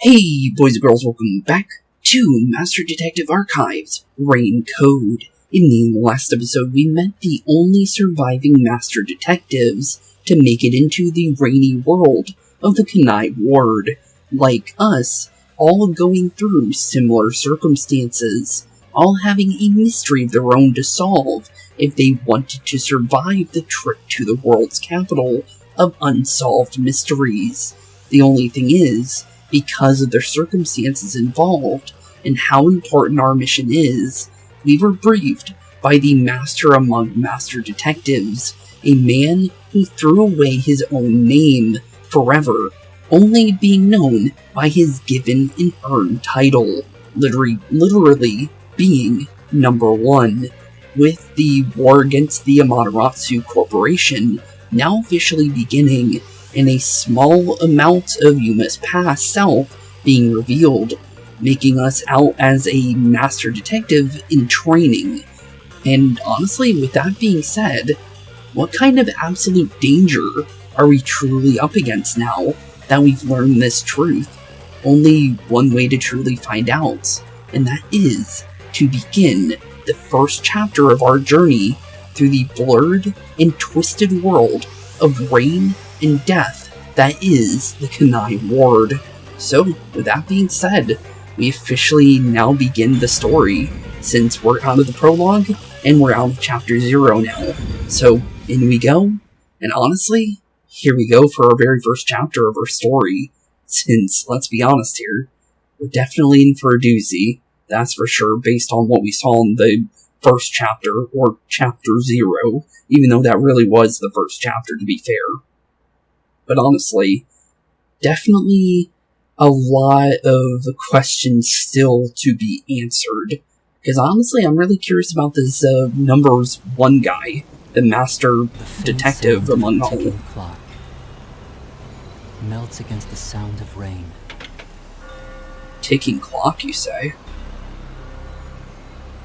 Hey boys and girls, welcome back to Master Detective Archives, Rain Code. In the last episode, we met the only surviving Master Detectives to make it into the rainy world of the Kanai Ward. Like us, all going through similar circumstances, all having a mystery of their own to solve if they wanted to survive the trip to the world's capital of unsolved mysteries. The only thing is, because of their circumstances involved and how important our mission is, we were briefed by the master among master detectives, a man who threw away his own name forever, only being known by his given and earned title, literally being number one. With the war against the Amaterasu Corporation now officially beginning, and a small amount of Yuma's past self being revealed, making us out as a master detective in training. And honestly, with that being said, what kind of absolute danger are we truly up against now that we've learned this truth? Only one way to truly find out, and that is to begin the first chapter of our journey through the blurred and twisted world of rain and death that is the Kanai Ward. So, with that being said, we officially now begin the story, since we're out of the prologue, and we're out of chapter 0 now. So, in we go, and honestly, here we go for our very first chapter of our story, since, let's be honest here, we're definitely in for a doozy, that's for sure, based on what we saw in the first chapter, or chapter 0, even though that really was the first chapter, to be fair. But honestly, definitely a lot of questions still to be answered. Because honestly, I'm really curious about this numbers 1 guy, the master detective among all. The clock melts against the sound of rain. Ticking clock, you say?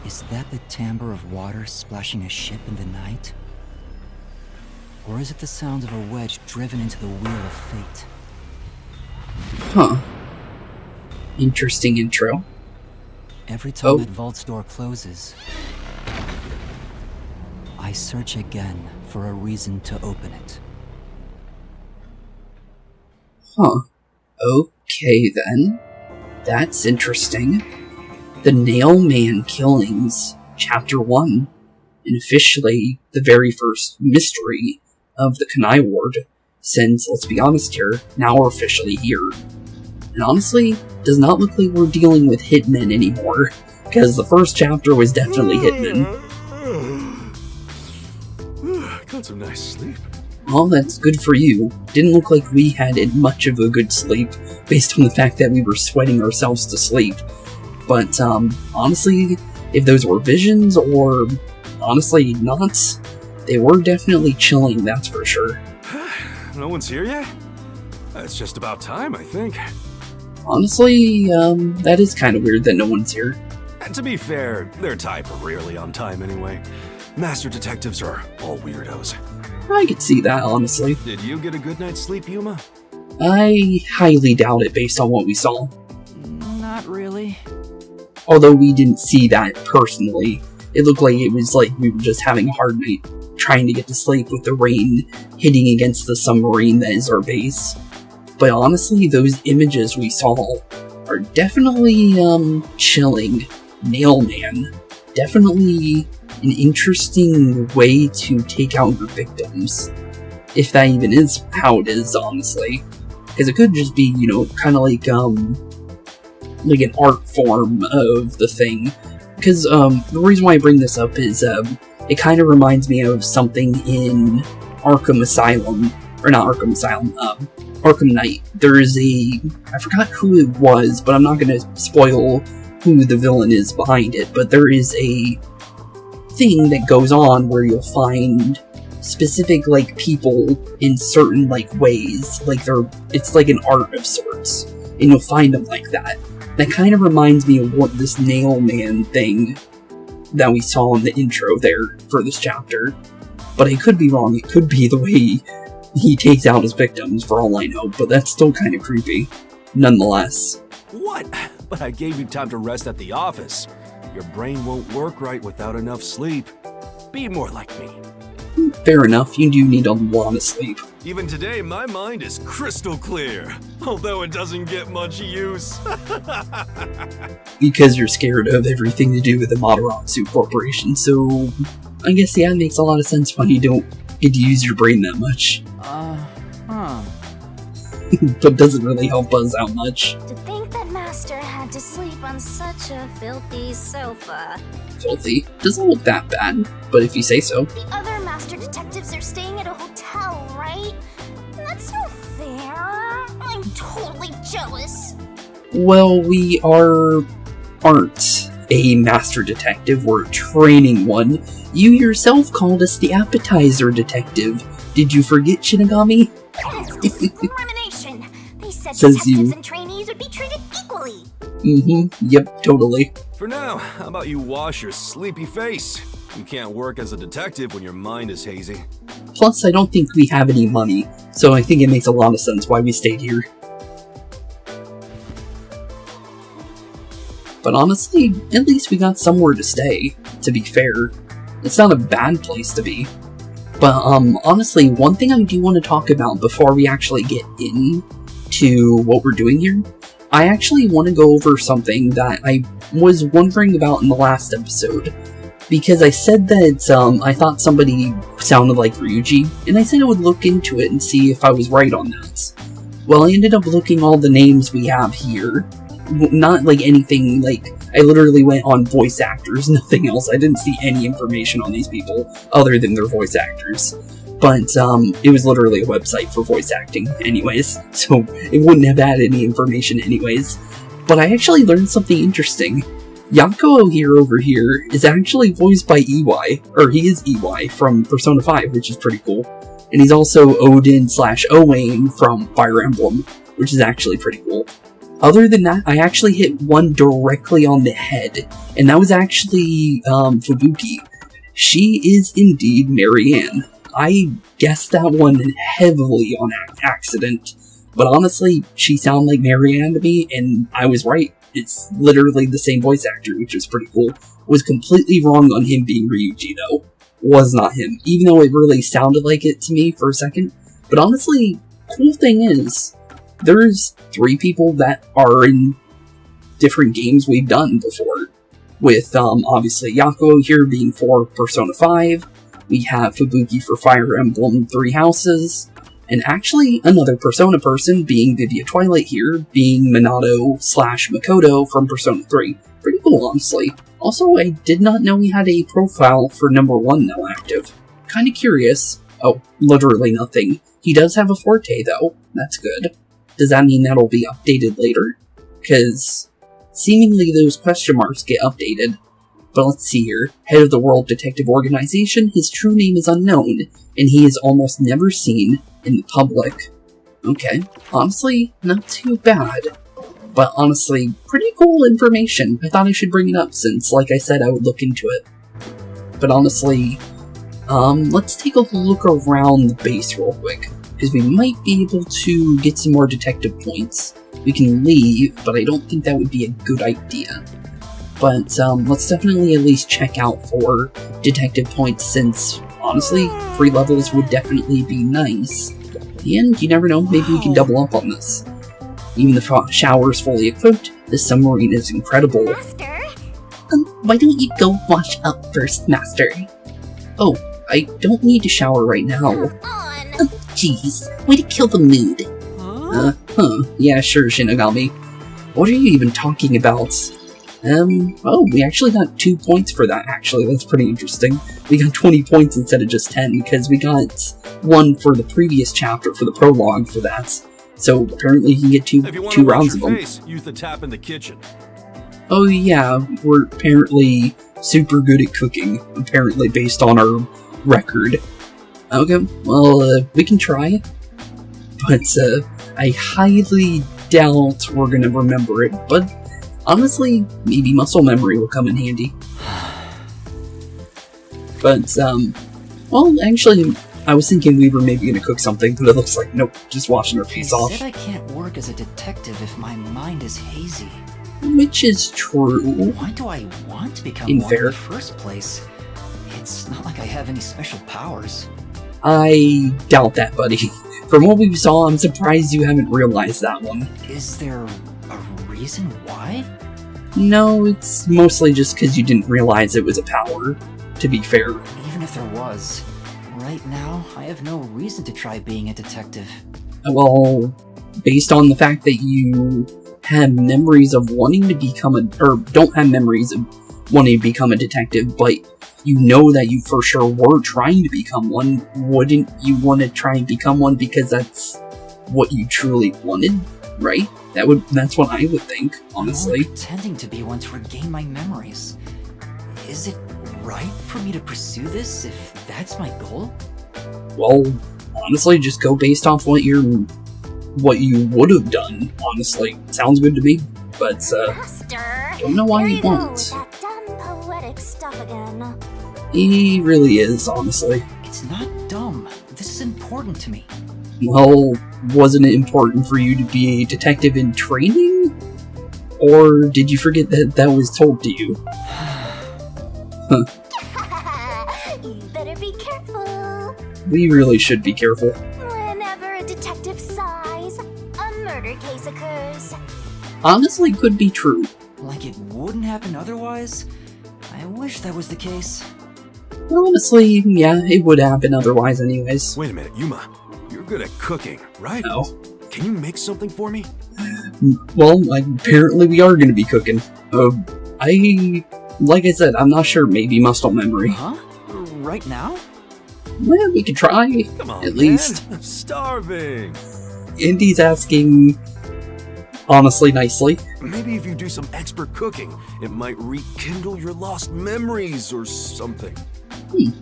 Is that the timbre of water splashing a ship in the night? Or is it the sound of a wedge driven into the wheel of fate? Huh. Interesting intro. Every time that vault's door closes, I search again for a reason to open it. Huh. Okay then. That's interesting. The Nail Man Killings, Chapter 1, and officially the very first mystery of the Kanai Ward, since, let's be honest here, now we're officially here. And honestly, does not look like we're dealing with hitmen anymore, because the first chapter was definitely hitmen. Got some nice sleep. Well, that's good for you. Didn't look like we had much of a good sleep, based on the fact that we were sweating ourselves to sleep. But, honestly, if those were visions, or honestly not, they were definitely chilling, that's for sure. No one's here yet? It's just about time, I think. Honestly, that is kind of weird that no one's here. And to be fair, their type are rarely on time anyway. Master detectives are all weirdos. I could see that, honestly. Did you get a good night's sleep, Yuma? I highly doubt it based on what we saw. Not really. Although we didn't see that personally. It looked like it was like we were just having a hard night trying to get to sleep with the rain hitting against the submarine that is our base. But honestly, those images we saw are definitely, chilling. Nail Man. Definitely an interesting way to take out your victims. If that even is how it is, honestly. Because it could just be, kind of like an art form of the thing. Because, the reason why I bring this up is, it kind of reminds me of something in Arkham Asylum, or not Arkham Asylum, Arkham Knight. There is I forgot who it was, but I'm not going to spoil who the villain is behind it, but there is a thing that goes on where you'll find specific, people in certain, ways. It's like an art of sorts, and you'll find them like that. That kind of reminds me of what this Nail Man thing that we saw in the intro there for this chapter. But I could be wrong, it could be the way he takes out his victims, for all I know, but that's still kind of creepy. Nonetheless, What? But I gave you time to rest at the office. Your brain won't work right without enough sleep. Be more like me. Fair enough, you do need a lot of sleep. Even today, my mind is crystal clear, although it doesn't get much use. Because you're scared of everything to do with the Materatsu Corporation, so I guess, yeah, it makes a lot of sense why you don't get to use your brain that much. But doesn't really help us out much. To think that Master had to sleep on such a filthy sofa. Filthy? Doesn't look that bad, but if you say so. The other Master Detectives are staying at a hotel, right? That's not fair. I'm totally jealous. Well, we aren't a Master Detective, we're a training one. You yourself called us the Appetizer Detective. Did you forget, Shinigami? That's discrimination. They said Says detectives you. and trainees would be treated equally. Yep, totally. For now, how about you wash your sleepy face? You can't work as a detective when your mind is hazy. Plus, I don't think we have any money, so I think it makes a lot of sense why we stayed here. But honestly, at least we got somewhere to stay, to be fair. It's not a bad place to be. But, honestly, one thing I do want to talk about before we actually get into what we're doing here, I actually want to go over something that I was wondering about in the last episode. Because I said that, I thought somebody sounded like Ryuji, and I said I would look into it and see if I was right on that. Well, I ended up looking all the names we have here. Not like anything, like, I literally went on voice actors, nothing else. I didn't see any information on these people, other than their voice actors. But, it was literally a website for voice acting anyways, so it wouldn't have had any information anyways. But I actually learned something interesting. Yakou over here is actually voiced by EY, or he is EY from Persona 5, which is pretty cool. And he's also Odin/Owain from Fire Emblem, which is actually pretty cool. Other than that, I actually hit one directly on the head, and that was actually Fubuki. She is indeed Marianne. I guessed that one heavily on accident, but honestly, she sounded like Marianne to me, and I was right. It's literally the same voice actor, which is pretty cool. Was completely wrong on him being Ryuji, though. Was not him, even though it really sounded like it to me for a second. But honestly, cool thing is, there's 3 people that are in different games we've done before. With, obviously, Yakou here being for Persona 5. We have Fubuki for Fire Emblem 3 Houses. And actually, another Persona person being Vivia Twilight here, being Minato/Makoto from Persona 3. Pretty cool, honestly. Also, I did not know he had a profile for number 1 now active. Kinda curious. Oh, literally nothing. He does have a forte, though. That's good. Does that mean that'll be updated later? Because seemingly those question marks get updated. But let's see here. Head of the World Detective Organization, his true name is unknown, and he is almost never seen in the public. Okay, honestly, not too bad. But honestly, pretty cool information. I thought I should bring it up since, like I said, I would look into it. But honestly, let's take a look around the base real quick, because we might be able to get some more detective points. We can leave, but I don't think that would be a good idea. But, let's definitely at least check out for detective points, since, honestly, free levels would definitely be nice. And, you never know, maybe we can double up on this. Even the shower is fully equipped, this submarine is incredible. Master? Why don't you go wash up first, Master? Oh, I don't need to shower right now. On. Jeez, way to kill the mood. Yeah, sure, Shinigami. What are you even talking about? Oh, we actually got 2 points for that, actually. That's pretty interesting. We got 20 points instead of just 10, because we got 1 for the previous chapter, for the prologue for that. So, apparently you can get two rounds of them. Use the tap in the kitchen. Oh yeah, we're apparently super good at cooking, apparently based on our record. Okay, well, we can try. But, I highly doubt we're gonna remember it, but honestly, maybe muscle memory will come in handy. But, well, actually, I was thinking we were maybe gonna cook something, but it looks like nope, just washing our face off. He said I can't work as a detective if my mind is hazy. Which is true. Why do I want to become one Fair. in the first place? It's not like I have any special powers. I doubt that, buddy. From what we saw, I'm surprised you haven't realized that one. Is there a reason why? No, it's mostly just because you didn't realize it was a power, to be fair. Even if there was, right now, I have no reason to try being a detective. Well, based on the fact that you have memories of wanting to become or don't have memories of wanting to become a detective, but you know that you for sure were trying to become one, wouldn't you want to try and become one because that's what you truly wanted, right? That's what I would think, honestly. I'm pretending to be one to regain my memories. Is it right for me to pursue this if that's my goal? Well, honestly, just go based off what you would have done, honestly. Sounds good to me, but, Master, don't know why here you you go won't. with that dumb poetic stuff again. He really is, honestly. It's not dumb. This is important to me. Well, wasn't it important for you to be a detective in training? Or did you forget that was told to you? Huh. You better be careful. We really should be careful. Whenever a detective sighs, a murder case occurs. Honestly, could be true. Like it wouldn't happen otherwise? I wish that was the case. Honestly, yeah, it would happen otherwise anyways. Wait a minute, Yuma. You're good at cooking, right? No. Can you make something for me? Well, apparently we are going to be cooking. Like I said, I'm not sure, maybe muscle memory. Huh? Right now? Well, we could try, Come on, at least. man. I'm starving. Indy's asking, honestly, nicely. Maybe if you do some expert cooking, it might rekindle your lost memories or something.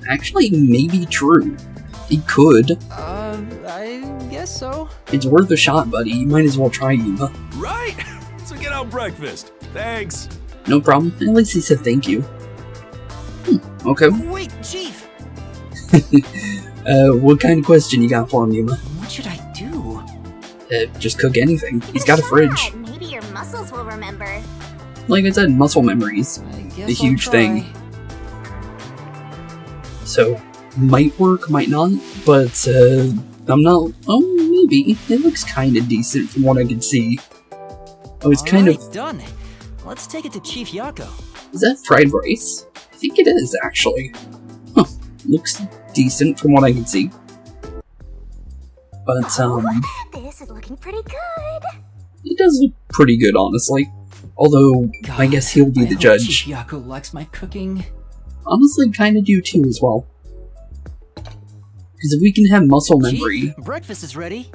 Actually, maybe true. It could. I guess so. It's worth a shot, buddy. You might as well try, Yuma. Right? So get out breakfast. Thanks. No problem. At least he said thank you. Okay. Wait, Chief! What kind of question you got for him, Yuma? What should I do? Just cook anything. He's got a fridge. Maybe your muscles will remember. Like I said, muscle memories. I guess The huge I'll try. thing. So, might work, might not, but, I'm not... Oh, maybe. It looks kinda decent from what I can see. Oh, it's kind of... Alright, done. Let's take it to Chief Yakou. Is that fried rice? I think it is, actually. Huh. Looks decent from what I can see. But, This is looking pretty good. it does look pretty good, honestly. Although, I guess he'll be I the hope judge. Chief Yakou likes my cooking. Honestly, kinda do too, as well. Because if we can have muscle memory, Chief, breakfast is ready.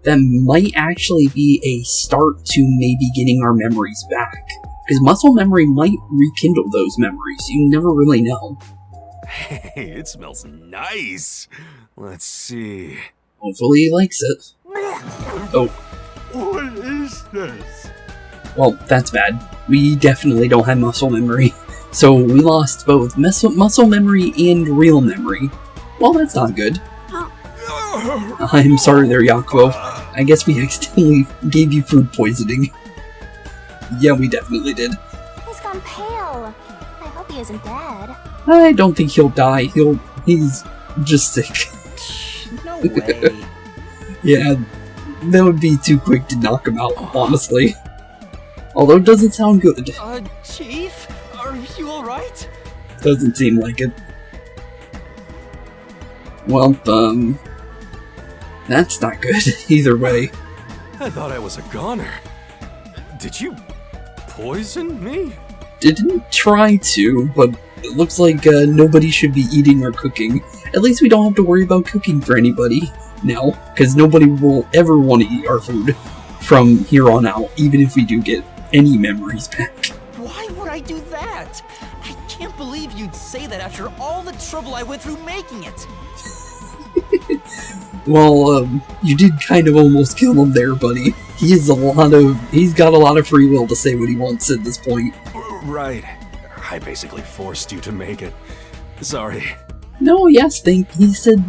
that might actually be a start to maybe getting our memories back. Because muscle memory might rekindle those memories. You never really know. Hey, it smells nice. Let's see. Hopefully he likes it. Oh, What is this? well, that's bad. We definitely don't have muscle memory. So we lost both muscle memory and real memory. Well, that's not good. I'm sorry there, Yakou. I guess we accidentally gave you food poisoning. Yeah, we definitely did. He's gone pale. I hope he isn't dead. I don't think he'll die. He's just sick. No way. Yeah, that would be too quick to knock him out, honestly. Although it doesn't sound good. Chief? Are you alright? Doesn't seem like it. Well, that's not good either way. I thought I was a goner. Did you poison me? Didn't try to, but it looks like nobody should be eating or cooking. At least we don't have to worry about cooking for anybody now, because nobody will ever want to eat our food from here on out, even if we do get any memories back. Why would I do that? I can't believe you'd say that after all the trouble I went through making it. Well, you did kind of almost kill him there, buddy. He's got a lot of free will to say what he wants at this point. Right. I basically forced you to make it. Sorry. No, yes, he said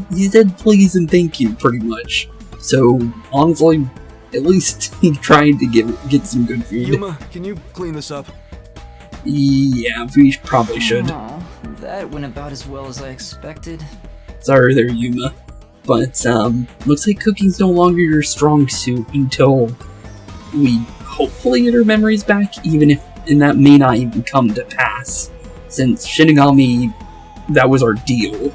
please and thank you, pretty much. So, honestly, at least he tried to get some good food. Yuma, can you clean this up? Yeah, we probably should. Oh, that went about as well as I expected. Sorry there, Yuma. But, looks like cooking's no longer your strong suit until we hopefully get her memories back, and that may not even come to pass. Since Shinigami, that was our deal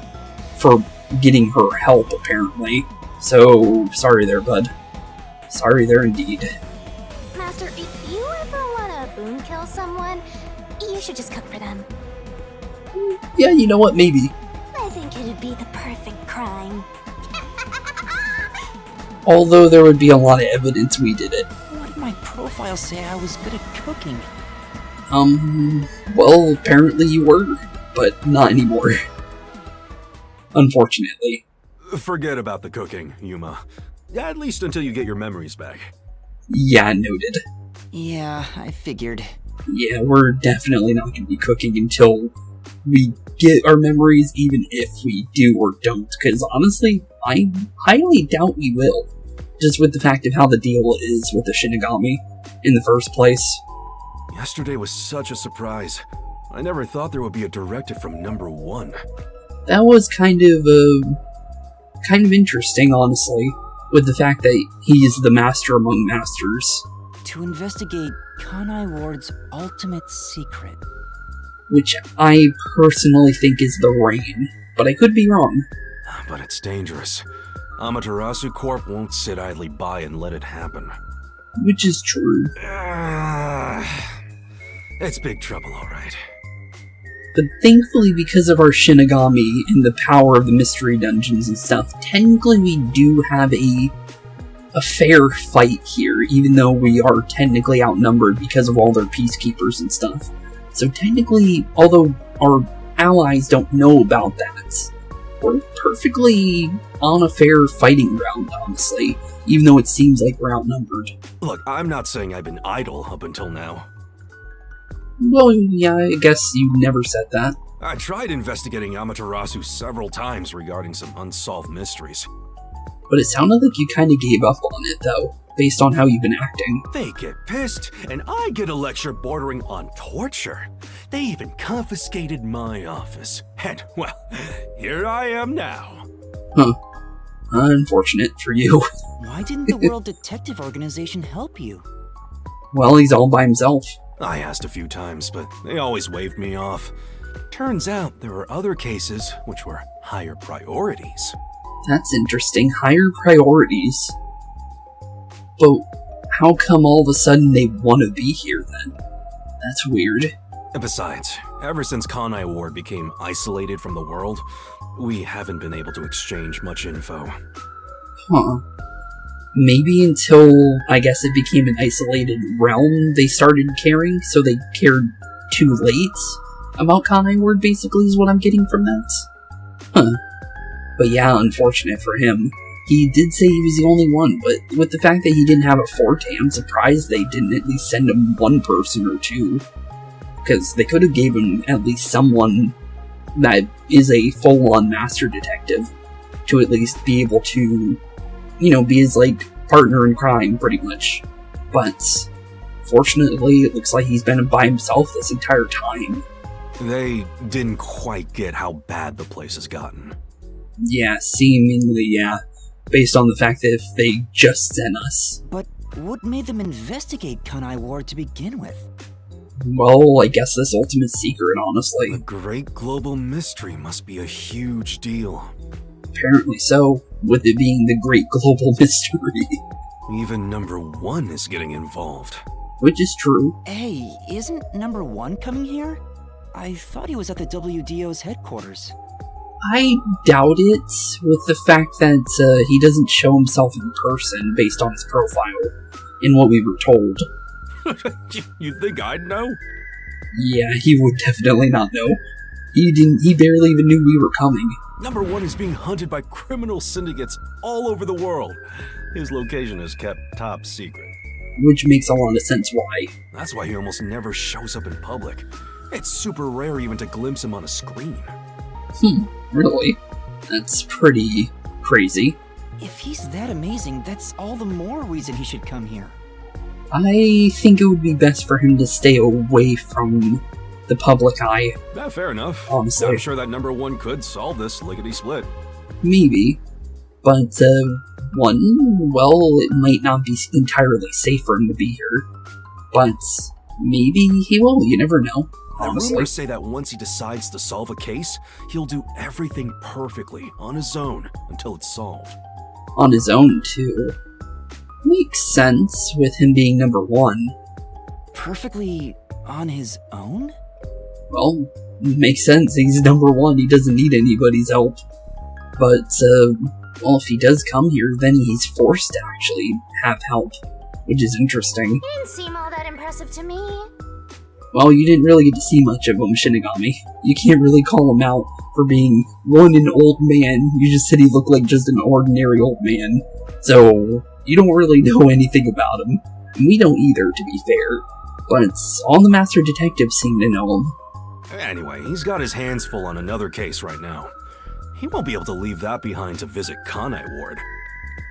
for getting her help, apparently. So, sorry there, bud. Sorry there indeed. Master, if you ever want to boon kill someone, you should just cook for them. Yeah, you know what, maybe. I think it'd be the perfect crime. Although there would be a lot of evidence we did it. What did my profile say I was good at cooking? Well, apparently you were, but not anymore. Unfortunately. Forget about the cooking, Yuma. At least until you get your memories back. Yeah, noted. Yeah, I figured. Yeah, we're definitely not going to be cooking until we get our memories, even if we do or don't, because honestly, I highly doubt we will. Just with the fact of how the deal is with the Shinigami in the first place. Yesterday was such a surprise. I never thought there would be a directive from number 1. That was kind of interesting, honestly, with the fact that he is the master among masters. To investigate Kanai Ward's ultimate secret. Which I personally think is the rain, but I could be wrong. But it's dangerous. Amaterasu Corp won't sit idly by and let it happen. Which is true. It's big trouble, alright. But thankfully, because of our Shinigami and the power of the mystery dungeons and stuff, technically we do have a fair fight here, even though we are technically outnumbered because of all their peacekeepers and stuff. So technically, although our allies don't know about that, we're perfectly on a fair fighting ground, honestly, even though it seems like we're outnumbered. Look, I'm not saying I've been idle up until now. Well, yeah, I guess you never said that. I tried investigating Amaterasu several times regarding some unsolved mysteries. But it sounded like you kind of gave up on it, though, based on how you've been acting. They get pissed, and I get a lecture bordering on torture. They even confiscated my office. And, well, here I am now. Huh. Unfortunate for you. Why didn't the World Detective Organization help you? Well, he's all by himself. I asked a few times, but they always waved me off. Turns out there were other cases which were higher priorities. That's interesting. Higher priorities. But how come all of a sudden they want to be here then? That's weird. And besides, ever since Kanai Ward became isolated from the world, we haven't been able to exchange much info. Huh. Maybe until, I guess, it became an isolated realm they started caring, so they cared too late about Kanai Ward, basically, is what I'm getting from that. Huh. But yeah, unfortunate for him. He did say he was the only one, but with the fact that he didn't have a forte, I'm surprised they didn't at least send him one person or two. Because they could have gave him at least someone that is a full-on master detective to at least be able to, you know, be his, like, partner in crime, pretty much. But fortunately, it looks like he's been by himself this entire time. They didn't quite get how bad the place has gotten. Yeah, seemingly, yeah. Based on the fact that if they just sent us. But what made them investigate Kanai Ward to begin with? Well, I guess this ultimate secret, honestly. The great global mystery must be a huge deal. Apparently so, with it being the great global mystery. Even number 1 is getting involved. Which is true. Hey, isn't number 1 coming here? I thought he was at the WDO's headquarters. I doubt it, with the fact that he doesn't show himself in person based on his profile, in what we were told. You think I'd know? Yeah, he would definitely not know. He barely even knew we were coming. Number 1 is being hunted by criminal syndicates all over the world. His location is kept top secret. Which makes a lot of sense why. That's why he almost never shows up in public. It's super rare even to glimpse him on a screen. Really? That's pretty crazy. If he's that amazing, that's all the more reason he should come here. I think it would be best for him to stay away from the public eye. Yeah, fair enough. Honestly. I'm sure that number one could solve this lickety-split. Maybe. But, it might not be entirely safe for him to be here. But maybe he will, you never know. Honestly. Rumors say that once he decides to solve a case, he'll do everything perfectly on his own until it's solved. On his own, too. Makes sense with him being number one. Perfectly on his own? Well, makes sense. He's number one. He doesn't need anybody's help. But, if he does come here, then he's forced to actually have help, which is interesting. He didn't seem all that impressive to me. Well, you didn't really get to see much of him, Shinigami. You can't really call him out for being, one, an old man. You just said he looked like just an ordinary old man. So, you don't really know anything about him. And we don't either, to be fair. But all the master detectives seem to know him. Anyway, he's got his hands full on another case right now. He won't be able to leave that behind to visit Kanai Ward.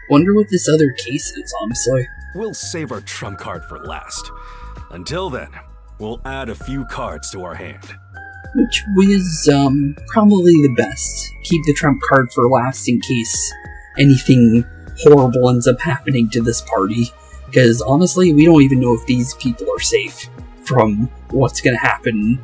Wonder what this other case is, honestly. We'll save our trump card for last. Until then, we'll add a few cards to our hand. Which was, probably the best. Keep the trump card for last in case anything horrible ends up happening to this party. Because honestly, we don't even know if these people are safe from what's gonna happen,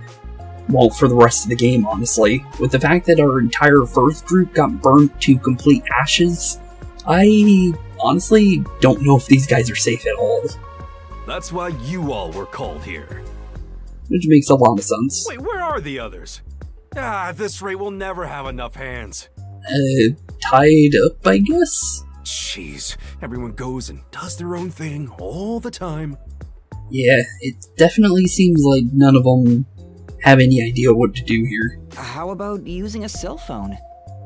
well, for the rest of the game, honestly. With the fact that our entire first group got burnt to complete ashes, I honestly don't know if these guys are safe at all. That's why you all were called here. Which makes a lot of sense. Wait, where are the others? At this rate, we'll never have enough hands. Tied up, I guess? Jeez, everyone goes and does their own thing all the time. Yeah, it definitely seems like none of them have any idea what to do here. How about using a cell phone?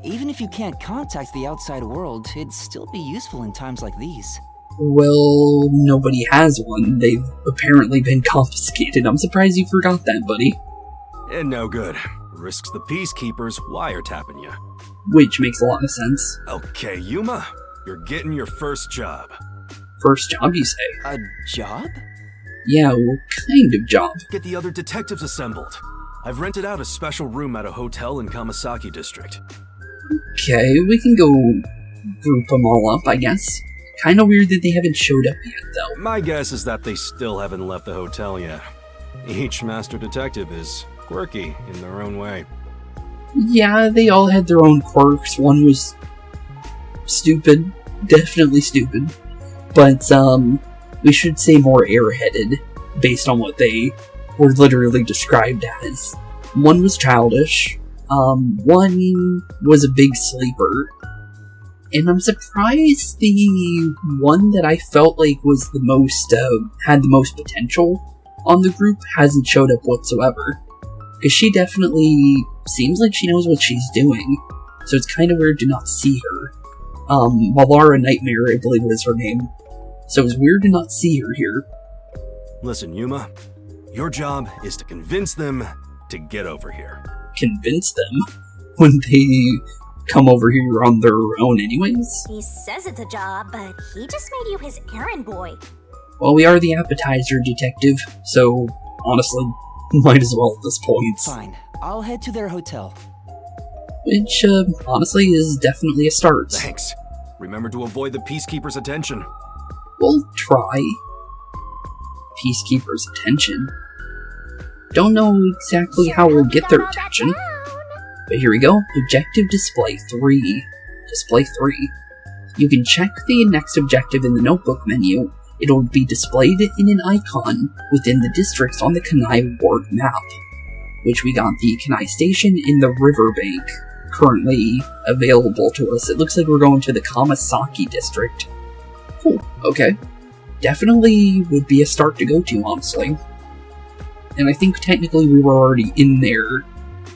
Even if you can't contact the outside world, it'd still be useful in times like these. Well, nobody has one. They've apparently been confiscated. I'm surprised you forgot that, buddy. And no good. Risks the peacekeepers wiretapping you. Which makes a lot of sense. Okay, Yuma, you're getting your first job. First job, you say? A job? Yeah, what kind of job? Get the other detectives assembled. I've rented out a special room at a hotel in Kamasaki District. Okay, we can go group them all up, I guess. Kinda weird that they haven't showed up yet, though. My guess is that they still haven't left the hotel yet. Each master detective is quirky in their own way. Yeah, they all had their own quirks. One was stupid. Definitely stupid. But, we should say more airheaded, based on what they were literally described as. One was childish. One was a big sleeper. And I'm surprised the one that I felt like was the most, had the most potential on the group hasn't showed up whatsoever. Because she definitely seems like she knows what she's doing. So it's kind of weird to not see her. Halara Nightmare, I believe was her name. So it's weird to not see her here. Listen, Yuma, your job is to convince them to get over here. Convince them? When they come over here on their own anyways? He says it's a job, but he just made you his errand boy. Well, we are the appetizer detective, so honestly, might as well at this point. Fine, I'll head to their hotel. Which, honestly, is definitely a start. Thanks. Remember to avoid the peacekeepers' attention. We'll try. Peacekeepers' attention. Don't know exactly how we'll get their attention. But here we go. Objective Display 3. Display 3. You can check the next objective in the notebook menu. It'll be displayed in an icon within the districts on the Kanai Ward map. Which we got the Kanai Station in the riverbank currently available to us. It looks like we're going to the Kamasaki district. Cool, okay. Definitely would be a start to go to, honestly. And I think technically we were already in there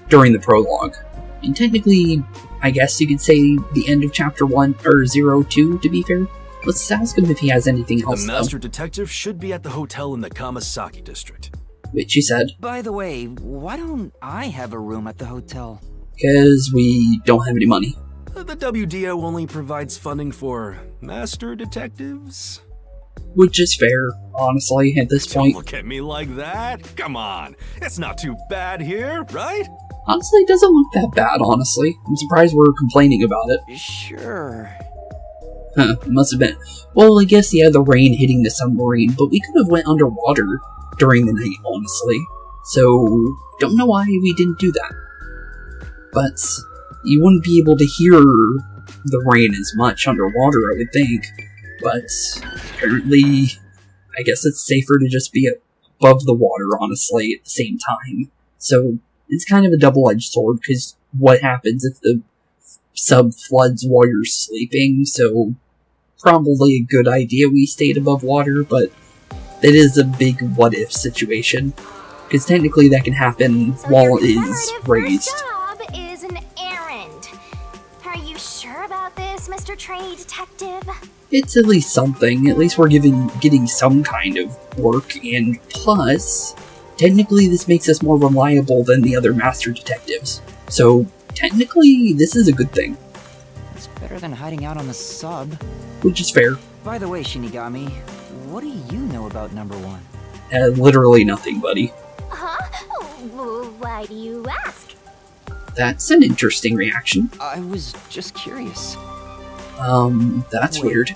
during the prologue. And technically, I guess you could say the end of chapter 1, or 02, to be fair. Let's ask him if he has anything else, The master detective should be at the hotel in the Kamasaki district. Which he said. By the way, why don't I have a room at the hotel? Because we don't have any money. The WDO only provides funding for master detectives. Which is fair, honestly, at this Don't point. look at me like that. Come on. It's not too bad here, right? Honestly, it doesn't look that bad, honestly. I'm surprised we're complaining about it. Sure. Huh, it must have been. Well, I guess, yeah, the rain hitting the submarine, but we could have went underwater during the night, honestly. So, don't know why we didn't do that. But you wouldn't be able to hear the rain as much underwater, I would think. But apparently, I guess it's safer to just be above the water, honestly, at the same time. So, it's kind of a double-edged sword, because what happens if the sub floods while you're sleeping? So, probably a good idea we stayed above water, but it is a big what-if situation. Because technically that can happen while it is raised. Job is an errand. Are you sure about this, Mr. Trainee Detective? It's at least something. At least we're getting some kind of work, and plus, technically this makes us more reliable than the other master detectives. So, technically, this is a good thing. It's better than hiding out on the sub. Which is fair. By the way, Shinigami, what do you know about number 1? Literally nothing, buddy. Huh? Why do you ask? That's an interesting reaction. I was just curious. That's Wait. weird.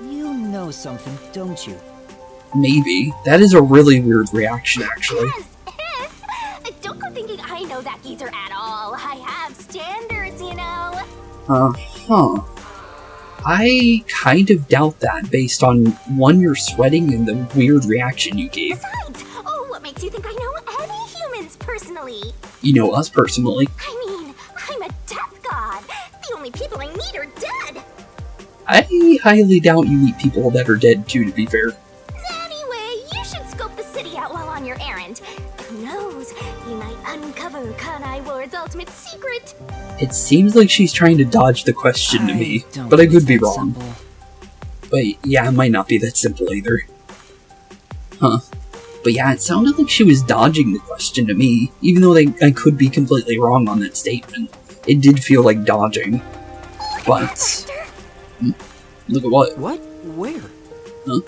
You know something, don't you? Maybe. That is a really weird reaction, actually. As if! Don't go thinking I know that geezer at all. I have standards, you know. Huh. I kind of doubt that based on, one, you're sweating and the weird reaction you gave. Besides, what makes you think I know any humans personally? You know us personally. I mean, I'm a death god. The only people I meet are dead. I highly doubt you meet people that are dead too, to be fair. Anyway, you should scope the city out while on your errand. Who knows? You might uncover Kanai Ward's ultimate secret. It seems like she's trying to dodge the question to me, but I could be wrong. Simple. But yeah, it might not be that simple either. Huh. But yeah, it sounded like she was dodging the question to me, even though I could be completely wrong on that statement. It did feel like dodging. But... Look at what? What? Where? Huh?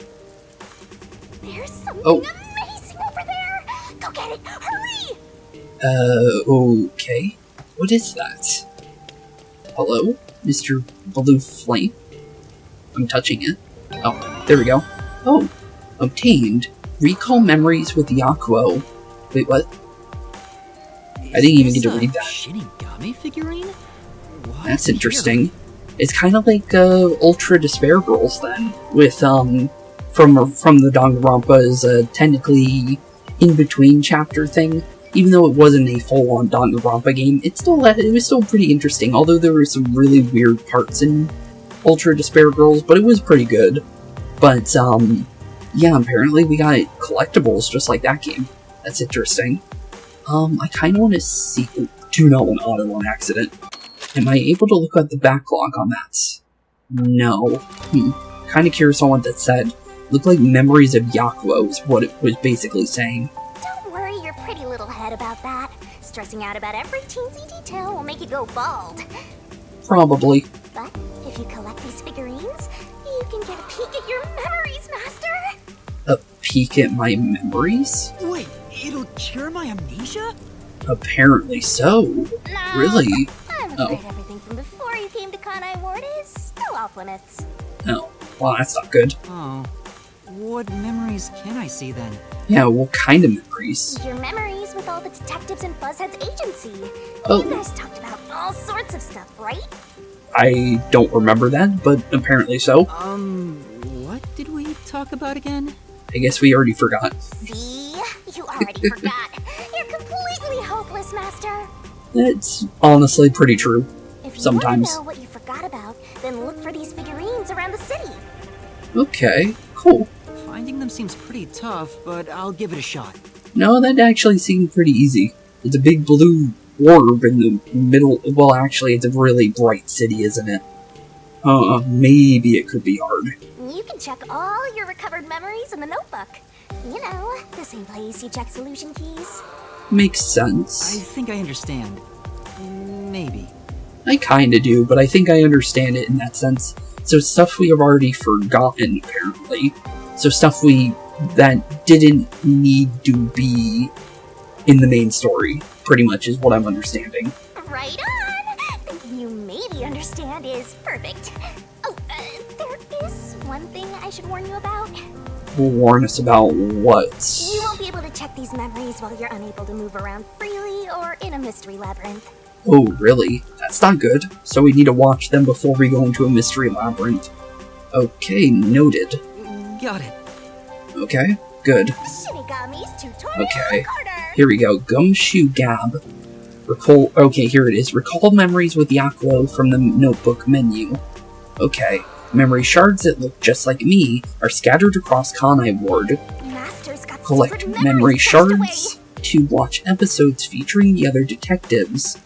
There's something Oh. amazing over there. Go get it. Hurry! Okay. What is that? Hello? Mr. Blue Flame? I'm touching it. Oh, there we go. Oh, obtained. Recall memories with Yakou. Wait, what? I didn't even get to read that. Shinigami figurine? Why That's is it interesting. It's kind of like Ultra Despair Girls then, with from the Danganronpa's technically in between chapter thing. Even though it wasn't a full-on Danganronpa game, it was still pretty interesting. Although there were some really weird parts in Ultra Despair Girls, but it was pretty good. But yeah, apparently we got collectibles just like that game. That's interesting. I kind of want to see. Do not want to auto on accident. Am I able to look at the backlog on that? No. Kind of curious on what that said. Looked like memories of Yakou is what it was basically saying. Don't worry your pretty little head about that. Stressing out about every teensy detail will make you go bald. Probably. But if you collect these figurines, you can get a peek at your memories, Master! A peek at my memories? Wait, it'll cure my amnesia? Apparently so. No, Really? I'm afraid everything from before you came to Kanai Ward is still off limits. Oh, well, that's not good. Oh. What memories can I see then? Yeah, what kind of memories? Your memories with all the detectives in Buzzhead's agency. Oh. You guys talked about all sorts of stuff, right? I don't remember that, but apparently so. What did we talk about again? I guess we already forgot. See? You already forgot. You're completely hopeless, Master. That's honestly pretty true. If you Sometimes. want to know what you forgot about, then look for these figurines around the city. Okay, cool. Finding them seems pretty tough, but I'll give it a shot. No, that actually seemed pretty easy. It's a big blue orb in the middle. Well, actually, it's a really bright city, isn't it? Maybe it could be hard. You can check all your recovered memories in the notebook. You know, the same place you check solution keys. Makes I sense. think I understand. Maybe. I kinda do, but I think I understand it in that sense. So stuff we have already forgotten, apparently. So stuff that didn't need to be in the main story, pretty much is what I'm understanding. Right on! Thinking you maybe understand is perfect. Oh, there is one thing I should warn you about. Warn us about what? You won't be able to check these memories while you're unable to move around freely or in a mystery labyrinth. Oh, really? That's not good. So we need to watch them before we go into a mystery labyrinth. Okay, noted. Got it. Okay, good. Shinigami's tutorial Okay, corner. here we go. Gumshoe Gab. Recall. Okay, here it is. Recall memories with Yakou from the notebook menu. Okay. Memory shards that look just like me are scattered across Kanai Ward. Master's got Collect secret memory stashed shards to watch episodes featuring the other detectives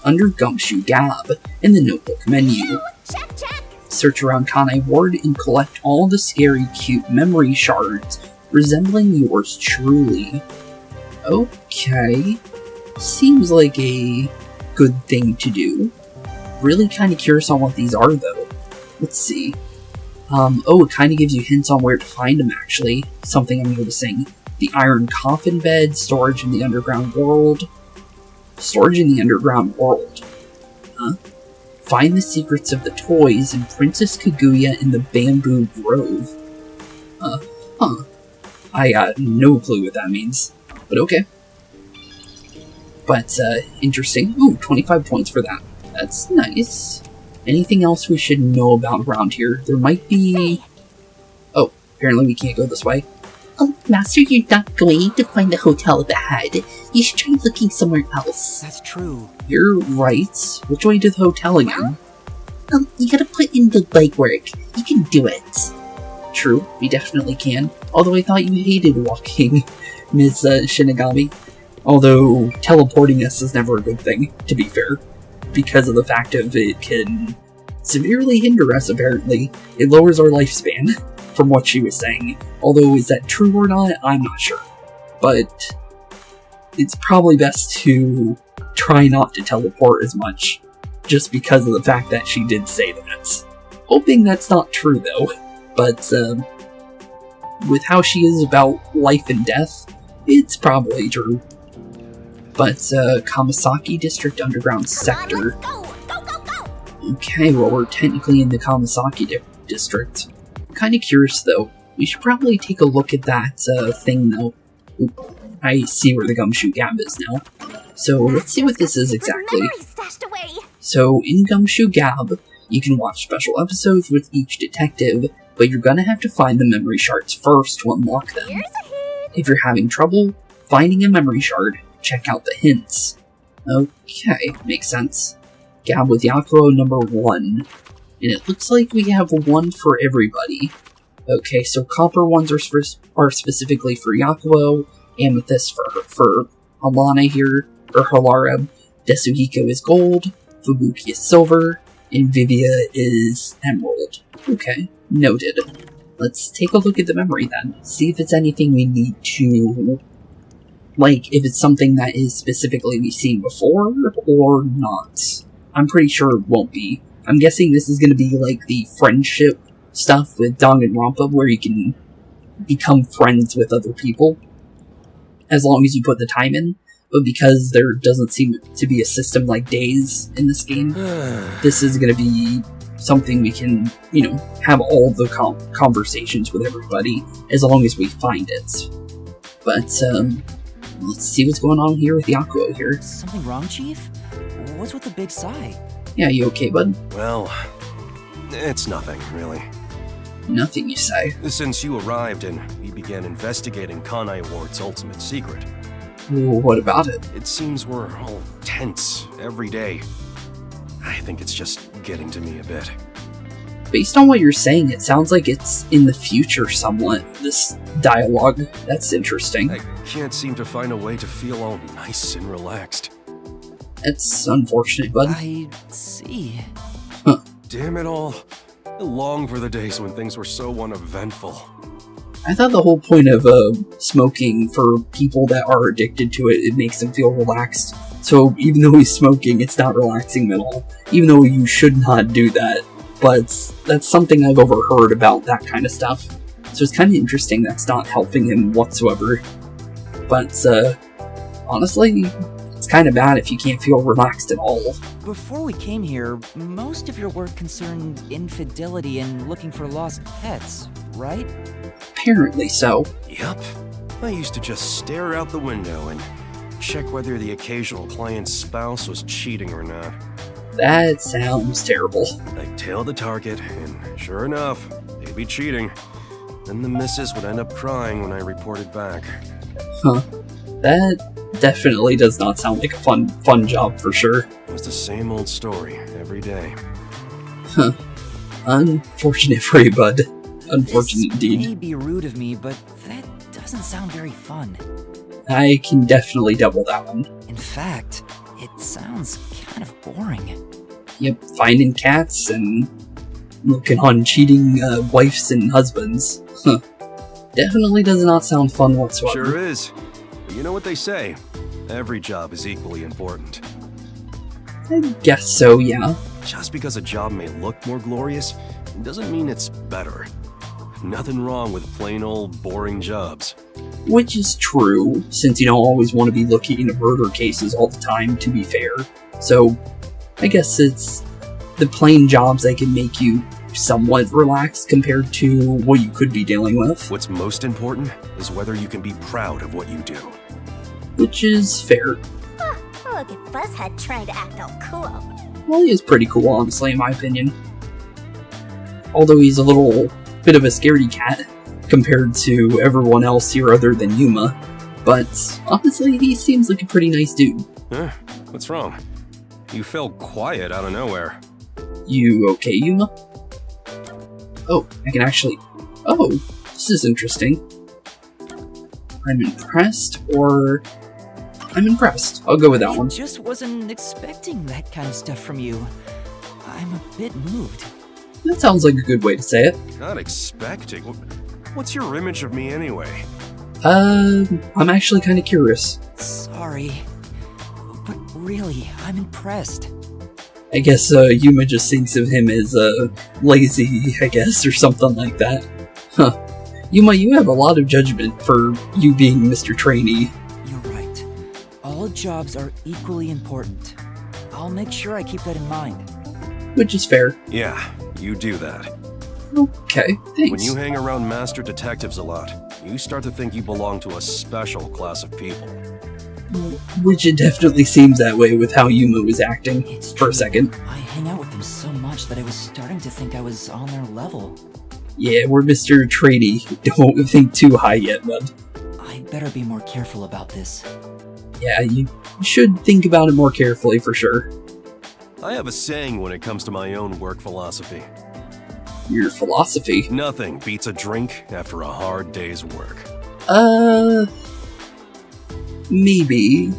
under Gumshoe Gab in the notebook menu. Check, check. Search around Kanai Ward and collect all the scary, cute memory shards resembling yours truly. Okay. Seems like a good thing to do. Really kind of curious on what these are, though. Let's see. It kind of gives you hints on where to find them, actually. Something I'm noticing. The iron coffin bed, storage in the underground world. Storage in the underground world. Huh? Find the secrets of the toys and Princess Kaguya in the bamboo grove. I got no clue what that means. But okay. But, interesting. Ooh, 25 points for that. That's nice. Anything else we should know about around here? There might be... Oh, apparently we can't go this way. Oh, Master, you're not going to find the hotel ahead. You should try looking somewhere else. That's true. You're right. Which way to the hotel again? You gotta put in the legwork. You can do it. True, we definitely can. Although I thought you hated walking, Ms. Shinigami. Although teleporting us is never a good thing, to be fair. Because of the fact of it can severely hinder us, apparently. It lowers our lifespan, from what she was saying. Although, is that true or not? I'm not sure. But it's probably best to try not to teleport as much, just because of the fact that she did say that. Hoping that's not true, though. But, with how she is about life and death, it's probably true. But, Kamasaki District Underground Sector. Come on, let's go! Go, go, go! Okay, well, we're technically in the Kamasaki District. Kinda curious, though. We should probably take a look at that, thing, though. Oop, I see where the Gumshoe Gab is now. So, let's see what this is exactly. Memories stashed away. So, in Gumshoe Gab, you can watch special episodes with each detective, but you're gonna have to find the memory shards first to unlock them. Here's a hint. If you're having trouble finding a memory shard, check out the hints. Okay, makes sense. Gab with Yakou number 1. And it looks like we have one for everybody. Okay, so copper ones are specifically for Yakou, amethyst for Alana here, or Halara, Desuhiko is gold, Fubuki is silver, and Vivia is emerald. Okay, noted. Let's take a look at the memory then. See if it's anything we need to... Like, if it's something that is specifically we've seen before, or not. I'm pretty sure it won't be. I'm guessing this is going to be like the friendship stuff with Danganronpa, where you can become friends with other people, as long as you put the time in. But because there doesn't seem to be a system like Days in this game, this is going to be something we can, have all the conversations with everybody, as long as we find it. But, let's see what's going on here with Yakou here. Something wrong, Chief? What's with the big sigh? Yeah, you okay, bud? Well, it's nothing, really. Nothing, you say. Since you arrived and we began investigating Kanai Ward's ultimate secret, Well, what about it? it seems we're all tense every day. I think it's just getting to me a bit. Based on what you're saying, it sounds like it's in the future somewhat, this dialogue. That's interesting. I can't seem to find a way to feel all nice and relaxed. That's unfortunate, bud. I see. Damn it all. I long for the days when things were so uneventful. I thought the whole point of smoking for people that are addicted to it, it makes them feel relaxed. So even though he's smoking, it's not relaxing him at all. Even though you should not do that. But that's something I've overheard about that kind of stuff. So it's kind of interesting that's not helping him whatsoever. But, honestly, it's kind of bad if you can't feel relaxed at all. Before we came here, most of your work concerned infidelity and looking for lost pets, right? Apparently so. Yup. I used to just stare out the window and check whether the occasional client's spouse was cheating or not. That sounds terrible. I'd tail the target, and sure enough, they'd be cheating. Then the missus would end up crying when I reported back. Huh. That definitely does not sound like a fun job for sure. It was the same old story every day. Huh. Unfortunate for you, bud. Unfortunate indeed. This may be rude of me, but that doesn't sound very fun. I can definitely double that one. In fact, it sounds kind of boring. Yep, finding cats and looking on cheating wives and husbands. Huh. Definitely does not sound fun whatsoever. Sure is. But you know what they say? Every job is equally important. I guess so, yeah. Just because a job may look more glorious, it doesn't mean it's better. Nothing wrong with plain old boring jobs. Which is true, since you don't always want to be looking into murder cases all the time, to be fair. So, I guess it's the plain jobs that can make you somewhat relaxed compared to what you could be dealing with. What's most important is whether you can be proud of what you do. Which is fair. Huh, look at Buzzhead trying to act all cool. Well, he is pretty cool, honestly, in my opinion. Although he's a little bit of a scaredy cat compared to everyone else here other than Yuma. But honestly, he seems like a pretty nice dude. What's wrong? You fell quiet out of nowhere. You okay, Yuma? Oh, I can actually... Oh, this is interesting. I'm impressed, or... I'm impressed. I'll go with that one. I just wasn't expecting that kind of stuff from you. I'm a bit moved. That sounds like a good way to say it. Not expecting? What's your image of me anyway? I'm actually kind of curious. Sorry. But really, I'm impressed. I guess, Yuma just thinks of him as, lazy, I guess, or something like that. Huh. Yuma, you have a lot of judgment for you being Mr. Trainee. You're right. All jobs are equally important. I'll make sure I keep that in mind. Which is fair. Yeah, you do that. Okay, thanks. When you hang around master detectives a lot, you start to think you belong to a special class of people. Which it definitely seems that way with how Yuma was acting It's for true. a second. I hang out with them so much that I was starting to think I was on their level. Yeah, we're Mr. Trainee. Don't think too high yet, bud. I'd better be more careful about this. Yeah, you should think about it more carefully for sure. I have a saying when it comes to my own work philosophy. Your philosophy. Nothing beats a drink after a hard day's work. Maybe.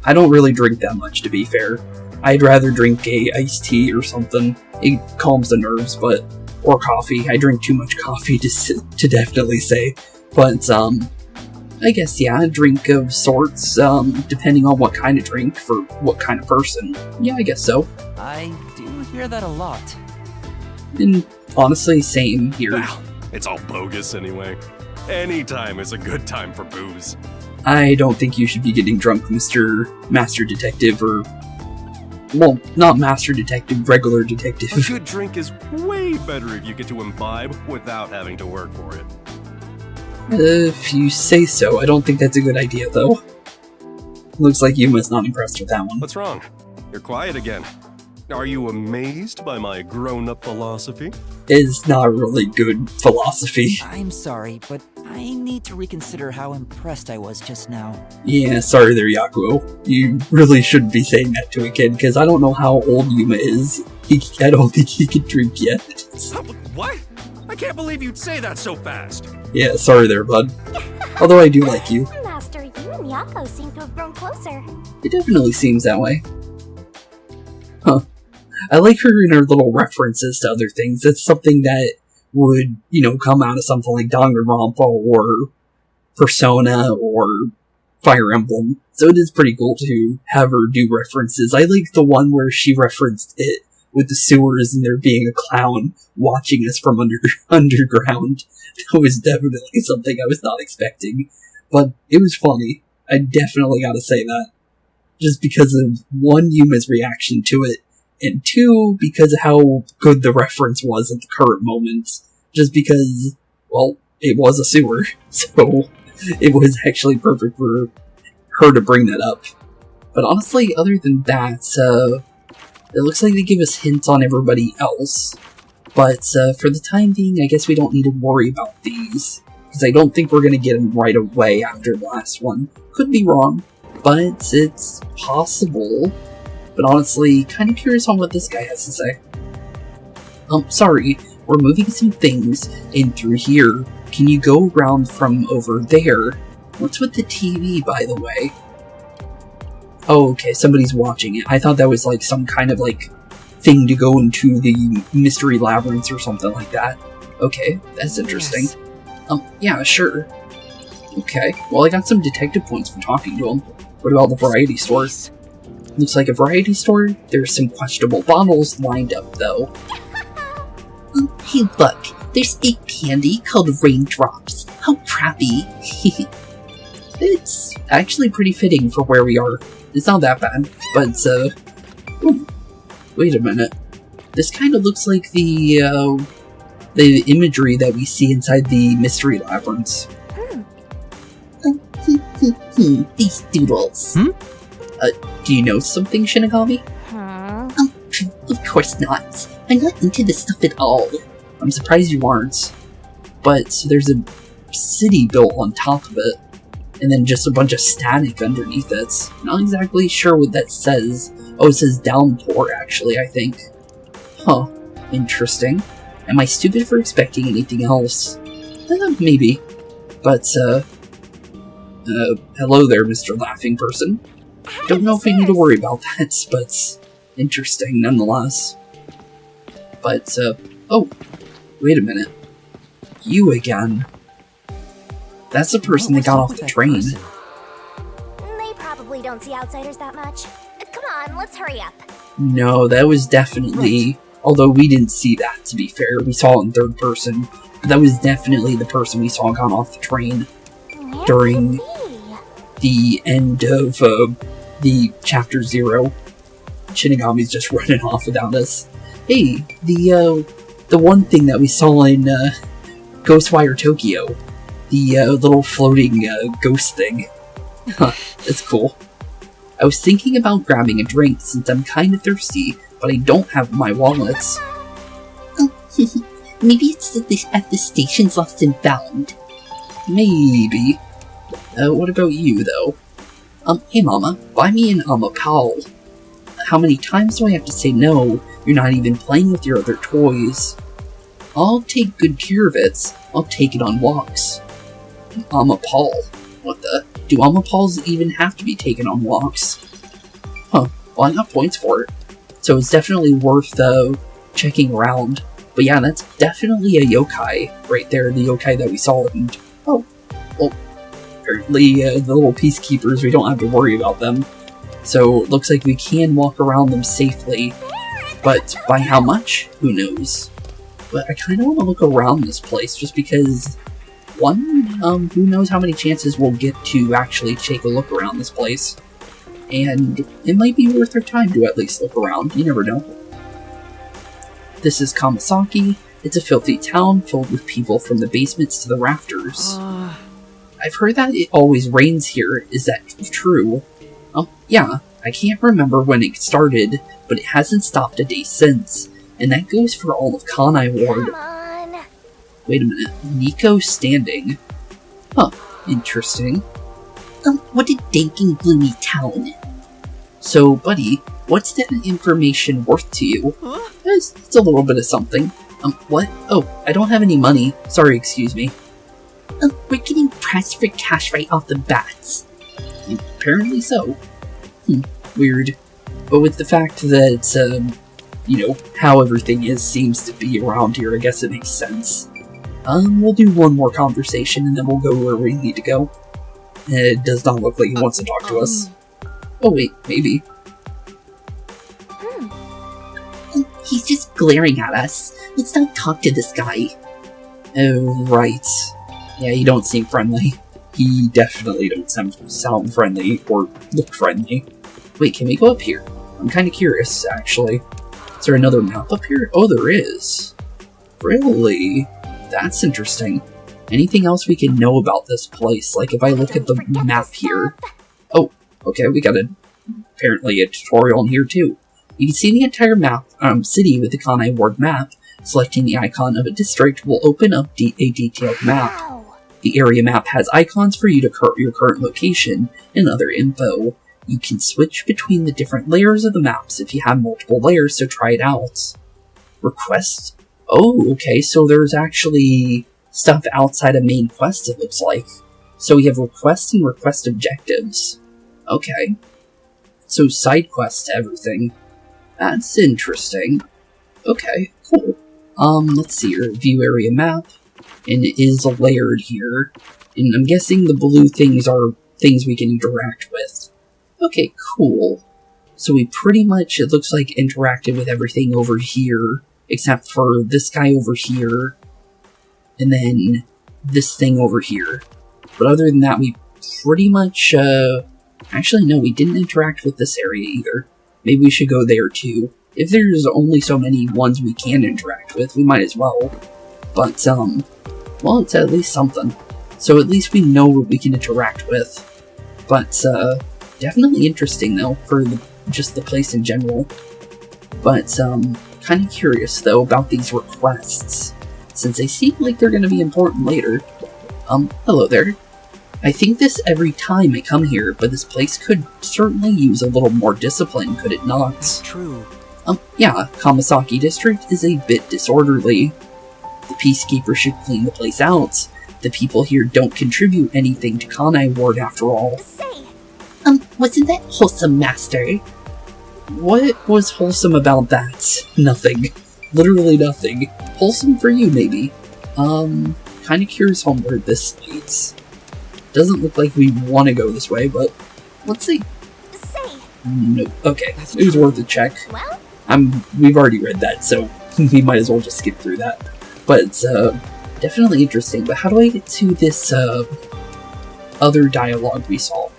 I don't really drink that much, to be fair. I'd rather drink a iced tea or something. It calms the nerves, but... Or coffee. I drink too much coffee to definitely say. But, I guess, yeah, a drink of sorts, depending on what kind of drink for what kind of person. Yeah, I guess so. I do hear that a lot. And honestly, same here. Well, it's all bogus anyway. Any time is a good time for booze. I don't think you should be getting drunk, Mr. Master Detective, or... Well, not Master Detective, regular A detective. good drink is way better if you get to imbibe without having to work for it. If you say so, I don't think that's a good idea, though. Looks like Yuma's not impressed with that one. What's wrong? You're quiet again. Are you amazed by my grown-up philosophy? It's not really good philosophy. I'm sorry, but I need to reconsider how impressed I was just now. Yeah, sorry there, Yakou. You really shouldn't be saying that to a kid, because I don't know how old Yuma is. I don't think he can drink yet. What? I can't believe you'd say that so fast. Yeah, sorry there, bud. Although I do like you. Master, you and Yakou seem to have grown closer. It definitely seems that way. Huh. I like her in her little references to other things. That's something that would, come out of something like Danganronpa or Persona or Fire Emblem, so it is pretty cool to have her do references. I like the one where she referenced it with the sewers and there being a clown watching us from underground. That was definitely something I was not expecting, but it was funny. I definitely gotta say that. Just because of, one, Yuma's reaction to it, and two, because of how good the reference was at the current moment. Just because, well, it was a sewer, so it was actually perfect for her to bring that up. But honestly, other than that, it looks like they give us hints on everybody else. But for the time being, I guess we don't need to worry about these, because I don't think we're going to get them right away after the last one. Could be wrong, but it's possible. But honestly, kind of curious on what this guy has to say. Sorry, we're moving some things in through here. Can you go around from over there? What's with the TV, by the way? Oh, okay, somebody's watching it. I thought that was like some kind of like thing to go into the mystery labyrinths or something like that. Okay, that's interesting. Yes. Yeah, sure. Okay, well I got some detective points for talking to him. What about the variety store? Looks like a variety store. There's some questionable bottles lined up, though. Hey look, there's a candy called Raindrops. How crappy. It's actually pretty fitting for where we are. It's not that bad, but, ooh, wait a minute. This kind of looks like the imagery that we see inside the mystery labyrinths. These doodles. Do you know something, Shinigami? Of course not. I'm not into this stuff at all. I'm surprised you aren't. But there's a city built on top of it, and then just a bunch of static underneath it. Not exactly sure what that says. Oh, it says downpour, actually, I think. Huh. Interesting. Am I stupid for expecting anything else? Maybe. But, hello there, Mr. Laughing Person. Don't know if we need to worry about that, but interesting nonetheless. But, oh, wait a minute. You again. That's the person that got off the train. They probably don't see outsiders that much. Come on, let's hurry up. No, that was definitely, although we didn't see that, to be fair. We saw it in third person. But that was definitely the person we saw got off the train during the end of, the Chapter 0. Shinigami's just running off without us. Hey, the one thing that we saw in, Ghostwire Tokyo. The, little floating, ghost thing. Huh, that's cool. I was thinking about grabbing a drink since I'm kinda thirsty, but I don't have my wallets. Maybe it's at the station's lost and found. Maybe. What about you, though? Hey mama, buy me an pal. How many times do I have to say no? You're not even playing with your other toys. I'll take good care of it. I'll take it on walks. Paul. What the? Do Pals even have to be taken on walks? Huh, well I got points for it. So it's definitely worth, checking around. But yeah, that's definitely a yokai right there, the yokai that we saw. And, oh, well, apparently the little peacekeepers, we don't have to worry about them. So it looks like we can walk around them safely. But by how much? Who knows? But I kind of want to look around this place just because, one, who knows how many chances we'll get to actually take a look around this place. And it might be worth our time to at least look around, you never know. This is Kamasaki. It's a filthy town filled with people from the basements to the rafters. I've heard that it always rains here. Is that true? Yeah. I can't remember when it started, but it hasn't stopped a day since. And that goes for all of Kanai Ward. Come on. Wait a minute. Nico standing. Huh. Interesting. What a dank and gloomy town. So, buddy, what's that information worth to you? It's a little bit of something. What? Oh, I don't have any money. Sorry, excuse me. We're getting pressed for cash right off the bat. Apparently so. Weird. But with the fact that, you know, how everything seems to be around here, I guess it makes sense. We'll do one more conversation and then we'll go where we need to go. It does not look like he wants to talk to us. Oh wait, maybe. He's just glaring at us. Let's not talk to this guy. Oh, right. Yeah, you don't seem friendly. He definitely don't sound friendly or look friendly. Wait, can we go up here? I'm kind of curious, actually. Is there another map up here? Oh, there is. Really? That's interesting. Anything else we can know about this place? Like, if I look at the map here... Oh, okay, we got apparently a tutorial in here, too. You can see the entire map, city with the Kanai Ward map. Selecting the icon of a district will open up a detailed map. The area map has icons for you to your current location and other info. You can switch between the different layers of the maps if you have multiple layers, so try it out. Requests? Oh, okay, so there's actually stuff outside of main quest, it looks like. So we have requests and request objectives. Okay. So side quests to everything. That's interesting. Okay, cool. Let's see here. View area map. And it is layered here. And I'm guessing the blue things are things we can interact with. Okay, cool. So we pretty much, it looks like, interacted with everything over here. Except for this guy over here. And then this thing over here. But other than that, we pretty much, actually, no, we didn't interact with this area either. Maybe we should go there too. If there's only so many ones we can interact with, we might as well. But, well, it's at least something. So at least we know what we can interact with. But, definitely interesting, though, for just the place in general. But, kind of curious, though, about these requests, since they seem like they're going to be important later. Hello there. I think this every time I come here, but this place could certainly use a little more discipline, could it not? That's true. Yeah, Kamasaki District is a bit disorderly. The Peacekeeper should clean the place out. The people here don't contribute anything to Kanai Ward after all. Wasn't that wholesome, Master? What was wholesome about that? Nothing. Literally nothing. Wholesome for you, maybe. Kinda curious on where this leads. Doesn't look like we want to go this way, but let's see. Nope. Okay, it was worth a check. Well? We've already read that, so we might as well just skip through that. But it's, definitely interesting. But how do I get to this, other dialogue we saw?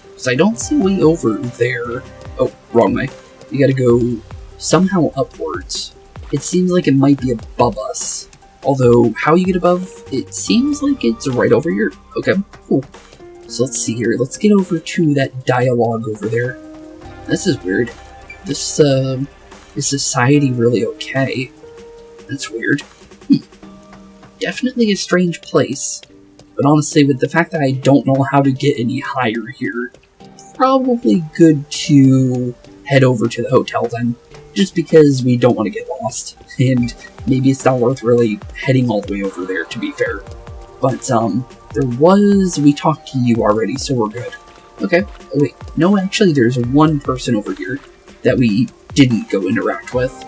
Because I don't see way over there. Oh, wrong way. You gotta go somehow upwards. It seems like it might be above us. Although, how you get above, it seems like it's right over here. Okay, cool. So let's see here. Let's get over to that dialogue over there. This is weird. This, is society really okay? That's weird. Definitely a strange place. But honestly, with the fact that I don't know how to get any higher here, probably good to head over to the hotel then. Just because we don't want to get lost. And maybe it's not worth really heading all the way over there, to be fair. But, we talked to you already, so we're good. Okay, oh wait, no, actually there's one person over here that we didn't go interact with.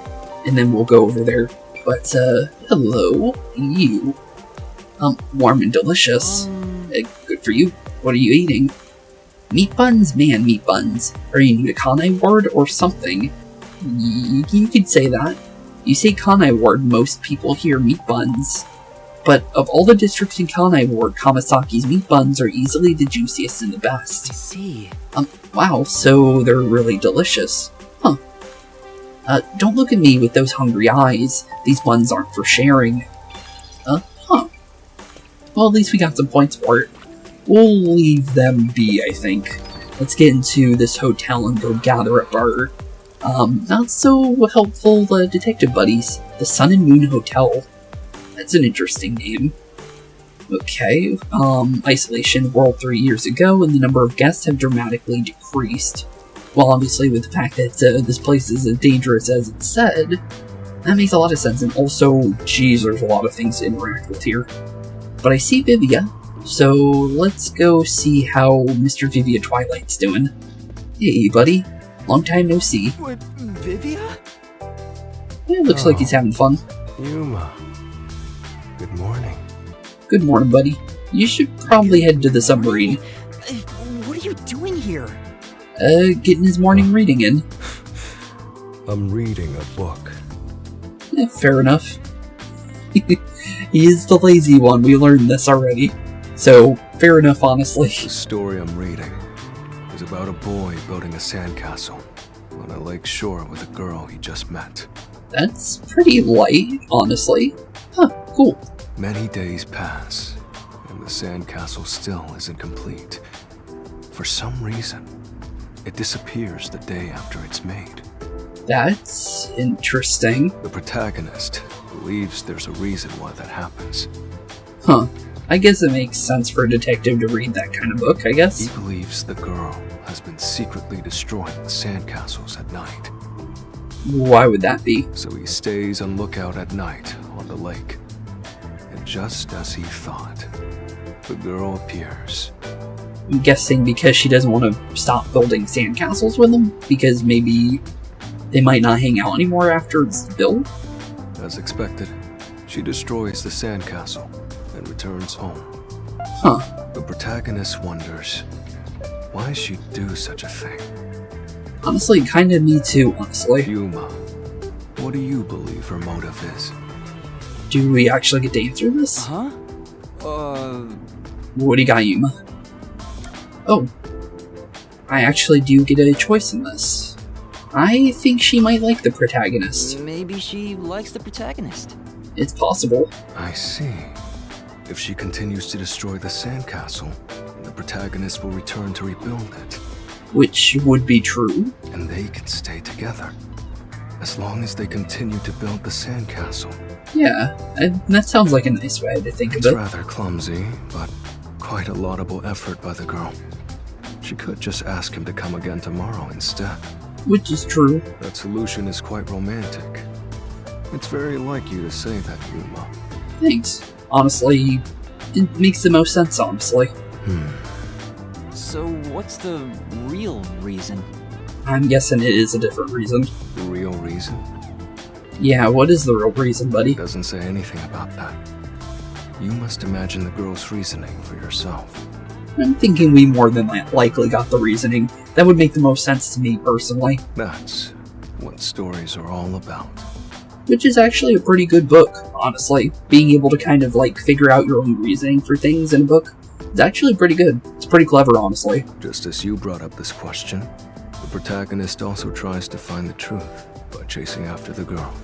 And then we'll go over there. But, hello, you. Warm and delicious. Good for you. What are you eating? Meat buns? Man, meat buns. Are you new to Kanai Ward or something? You could say that. You say Kanai Ward, most people hear meat buns. But of all the districts in Kanai Ward, Kamasaki's meat buns are easily the juiciest and the best. I see. Wow, so they're really delicious. Huh. Don't look at me with those hungry eyes. These buns aren't for sharing. Huh. Well, at least we got some points for it. We'll leave them be, I think. Let's get into this hotel and go gather up our, not so helpful detective buddies. The Sun and Moon Hotel. That's an interesting name. Okay, isolation world 3 years ago, and the number of guests have dramatically decreased. Well, obviously, with the fact that this place is as dangerous as it's said, that makes a lot of sense, and also, geez, there's a lot of things to interact with here. But I see Vivia, so let's go see how Mr. Vivia Twilight's doing. Hey, buddy. Long time no see. What, Vivia? Yeah, looks like he's having fun. Yuma. Good morning. Good morning, buddy. You should probably head to the submarine. here? Getting his morning reading in. I'm reading a book. Fair enough. He is the lazy one, we learned this already. So, fair enough, honestly. The story I'm reading is about a boy building a sandcastle on a lake shore with a girl he just met. That's pretty light, honestly. Huh, cool. Many days pass, and the sandcastle still isn't complete. For some reason, it disappears the day after it's made. That's interesting. The protagonist believes there's a reason why that happens. Huh. I guess it makes sense for a detective to read that kind of book, I guess. He believes the girl has been secretly destroying the sandcastles at night. Why would that be? So he stays on lookout at night on the lake. And just as he thought, the girl appears. I'm guessing because she doesn't want to stop building sandcastles with them? Because maybe they might not hang out anymore after it's built? As expected, she destroys the sandcastle and returns home. Huh. The protagonist wonders why she'd do such a thing. Honestly, kinda me too, honestly. Yuma, what do you believe her motive is? Do we actually get to answer this? Huh? What do you got, Yuma? Oh. I actually do get a choice in this. I think she might like the protagonist. Maybe she likes the protagonist. It's possible. I see. If she continues to destroy the sandcastle, the protagonist will return to rebuild it. Which would be true. And they can stay together. As long as they continue to build the sandcastle. Yeah, that sounds like a nice way to think of It's it. rather clumsy, but quite a laudable effort by the girl. She could just ask him to come again tomorrow instead. Which is true. That solution is quite romantic. It's very like you to say that, Yuma. Thanks. Honestly, it makes the most sense, honestly. So what's the real reason? I'm guessing it is a different reason. The real reason? Yeah, what is the real reason, buddy? Doesn't say anything about that. You must imagine the girl's reasoning for yourself. I'm thinking we more than likely got the reasoning. That would make the most sense to me, personally. That's what stories are all about. Which is actually a pretty good book, honestly. Being able to kind of, figure out your own reasoning for things in a book is actually pretty good. It's pretty clever, honestly. Just as you brought up this question, the protagonist also tries to find the truth by chasing after the girl.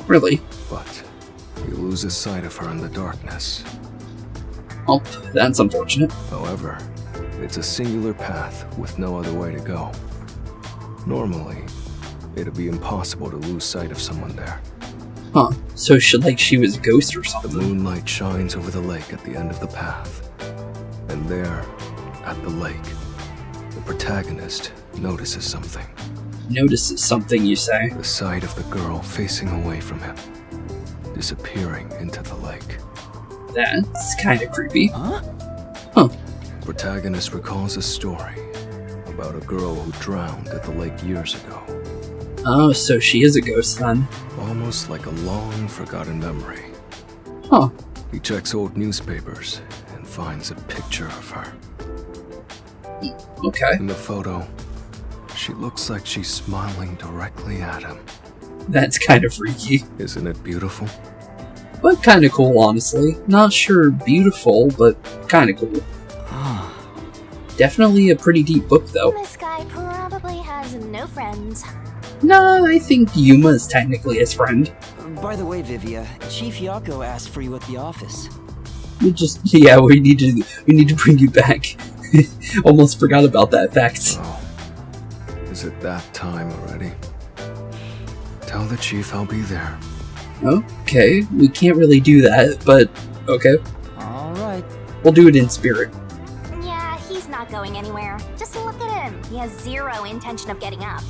Really? But he loses sight of her in the darkness. Oh, that's unfortunate. However, it's a singular path with no other way to go. Normally, it'd be impossible to lose sight of someone there. Huh. So she was a ghost or The something. moonlight shines over the lake at the end of the path. And there, at the lake, the protagonist notices something. Notices something, you say? The sight of the girl facing away from him, disappearing into the lake. That's kind of creepy. Huh? Huh. The protagonist recalls a story about a girl who drowned at the lake years ago. Oh, so she is a ghost then. Almost like a long forgotten memory. Huh. He checks old newspapers and finds a picture of her. Okay. In the photo, she looks like she's smiling directly at him. That's kind of freaky. Isn't it beautiful? But kind of cool, honestly. Not sure beautiful, but kind of cool. Ah. Definitely a pretty deep book, though. This guy probably has no friends. No, I think Yuma is technically his friend. By the way, Vivia, Chief Yakou asked for you at the office. We need to bring you back. Almost forgot about that fact. Oh, is it that time already? Tell the chief I'll be there. Okay, we can't really do that, but okay. Alright. We'll do it in spirit. Yeah, he's not going anywhere. Just look at him. He has zero intention of getting up.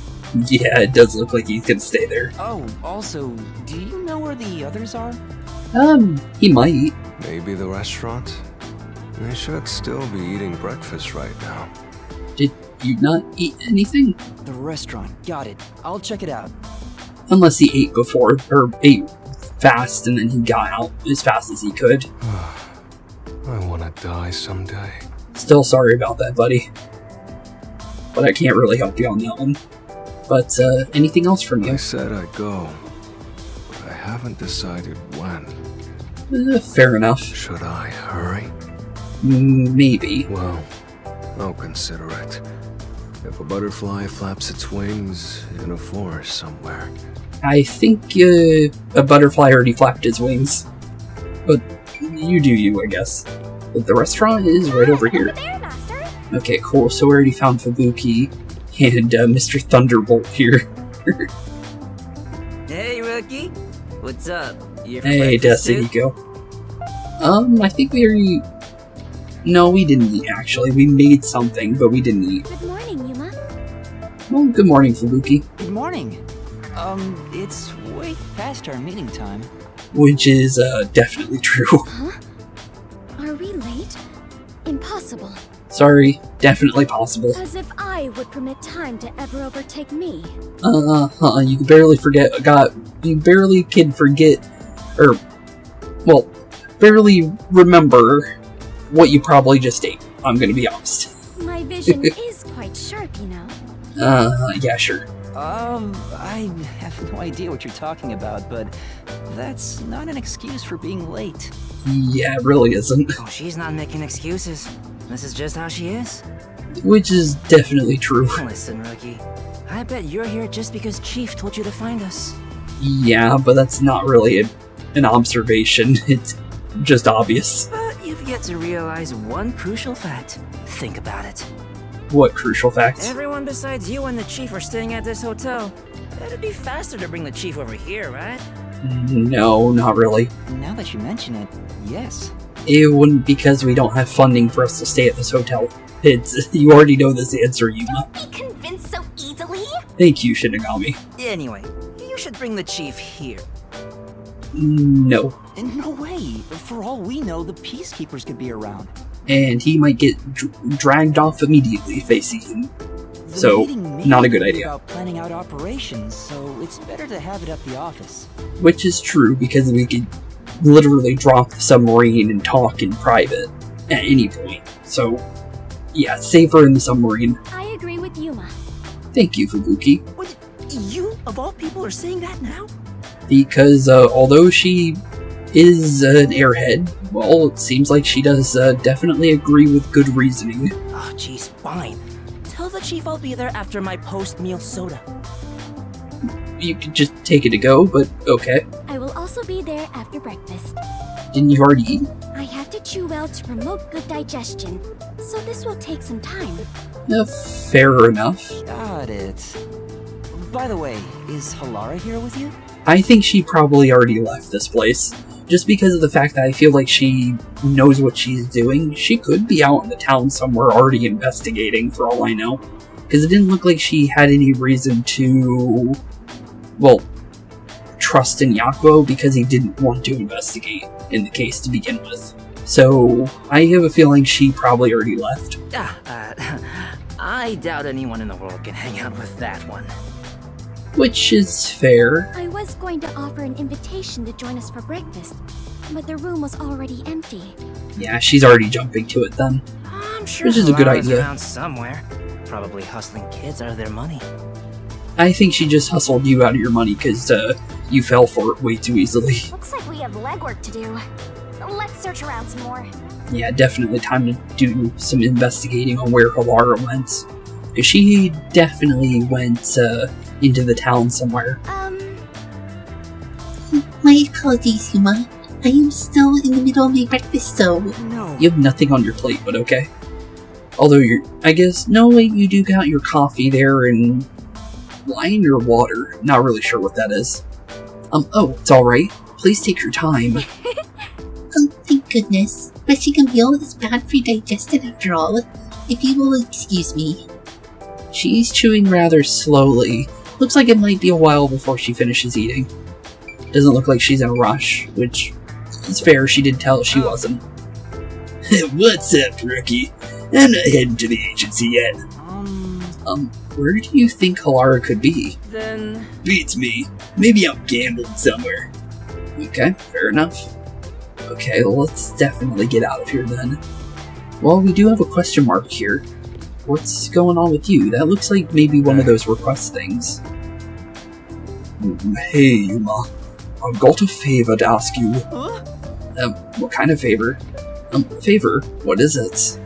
Yeah, it does look like he's gonna stay there. Oh, also, do you know where the others are? He might. Maybe the restaurant? They should still be eating breakfast right now. Did you not eat anything? The restaurant. Got it. I'll check it out. Unless he ate before, or ate fast and then he got out as fast as he could. I wanna die someday. Still sorry about that, buddy. but I can't really help you on that one. But, anything else from you? I said I'd go, but I haven't decided when. Fair enough. Should I hurry? Maybe. Well, I'll consider it. If a butterfly flaps its wings in a forest somewhere. I think, a butterfly already flapped its wings. But you do you, I guess. But the restaurant is right over here. Over there, Master. Okay, cool. So we already found Fubuki and Mr. Thunderbolt here. Hey, Rookie. What's up? You for Hey, breakfast too? Desigo. I think we already... No, we didn't eat, actually. We made something, but we didn't eat. Good morning, Yuma. Well, good morning, Fubuki. Good morning. It's way past our meeting time. Which is, definitely true. Huh? Are we late? Impossible. Sorry, definitely possible. As if I would permit time to ever overtake me. You barely barely remember what you probably just ate. I'm gonna be honest. My vision is quite sharp, you know. Yeah, sure. I have no idea what you're talking about, but that's not an excuse for being late. Yeah, it really isn't. Oh, she's not making excuses. This is just how she is. Which is definitely true. Listen, Rookie. I bet you're here just because Chief told you to find us. Yeah, but that's not really an observation. It's just obvious. But you've yet to realize one crucial fact. Think about it. What crucial fact? Everyone besides you and the Chief are staying at this hotel. It'd be faster to bring the Chief over here, right? No, not really. Now that you mention it, yes. It wouldn't, because we don't have funding for us to stay at this hotel. You already know this answer, Yuma. Be convinced so easily? Thank you, Shinigami. Anyway, you should bring the Chief here. No. And no way. For all we know, the peacekeepers could be around. And he might get dragged off immediately if they see him. The So, meeting may not a good be idea. About planning out operations, so it's better to have it at the office. Which is true, because we could literally drop the submarine and talk in private at any point. So, yeah, save her in the submarine. I agree with Yuma. Thank you, Fubuki. What? You, of all people, are saying that now? Because, although she is an airhead, well, it seems like she does definitely agree with good reasoning. Oh, jeez, fine. Tell the Chief I'll be there after my post-meal soda. You could just take it to go, but okay. I will also be there after breakfast. Didn't you already eat? I have to chew well to promote good digestion, so this will take some time. Fair enough. Got it. By the way, is Halara here with you? I think she probably already left this place. Just because of the fact that I feel like she knows what she's doing. She could be out in the town somewhere already investigating, for all I know. Because it didn't look like she had any reason to, well, trust in Yakou, because he didn't want to investigate in the case to begin with. So, I have a feeling she probably already left. I doubt anyone in the world can hang out with that one. Which is fair. I was going to offer an invitation to join us for breakfast, but the room was already empty. Yeah, she's already jumping to it then. I'm sure Which is a good Halara's idea. around somewhere. Probably hustling kids out of their money. I think she just hustled you out of your money because you fell for it way too easily. Looks like we have legwork to do. Let's search around some more. Yeah, definitely time to do some investigating on where Halara went. Because she definitely went into the town somewhere. My apologies, Yuma. I am still in the middle of my breakfast, so... No. You have nothing on your plate, but okay. Although I guess, no wait, you do got your coffee there and wine or water. Not really sure what that is. Oh, it's alright. Please take your time. Oh, thank goodness. Rushing a meal is bad for digestion after all. If you will excuse me. She's chewing rather slowly. Looks like it might be a while before she finishes eating. Doesn't look like she's in a rush, which is fair, she did tell us she wasn't. What's up, rookie? I'm not heading to the agency yet. Where do you think Halara could be? Then... Beats me. Maybe I'm gambling somewhere. Okay, fair enough. Okay, well, let's definitely get out of here then. Well, we do have a question mark here. what's going on with you? That looks like maybe one of those request things. Hey, Yuma. I've got a favor to ask you. What kind of favor? Favor? What is it?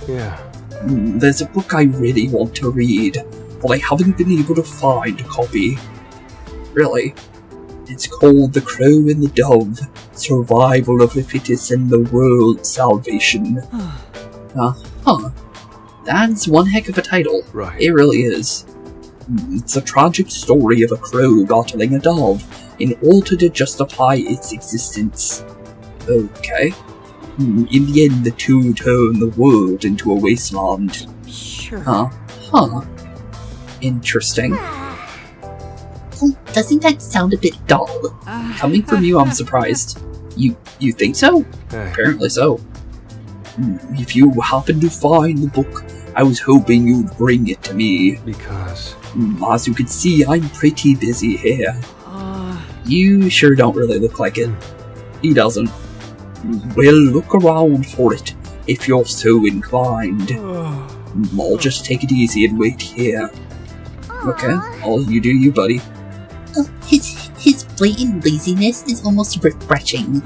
Yeah. There's a book I really want to read, but I haven't been able to find a copy. Really? It's called The Crow and the Dove, Survival of the Fittest and the World's Salvation. That's one heck of a title. Right. It really is. It's a tragic story of a crow battling a dove in order to justify its existence. Okay. In the end, the two turn the world into a wasteland. Sure. Interesting. Well, doesn't that sound a bit Dull. Coming from you, I'm surprised. You think so? Hey. Apparently so. If you happen to find the book, I was hoping you'd bring it to me. Because... As you can see, I'm pretty busy here. You sure don't really look like it. He doesn't. Well, look around for it, if you're so inclined. I'll just take it easy and wait here. Okay, all you do you, buddy. His blatant laziness is almost refreshing.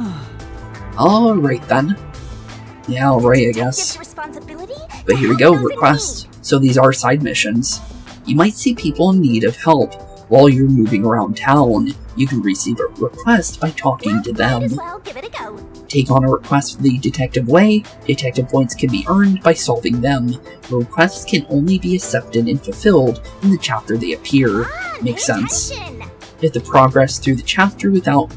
Alright then. Yeah, alright, I guess. Responsibility? But here we go, request. So these are side missions. You might see people in need of help. While you're moving around town, you can receive a request by talking to them. Might as well give it a go. Take on a request the detective way. Detective points can be earned by solving them. Requests can only be accepted and fulfilled in the chapter they appear. Makes sense. If you progress through a chapter without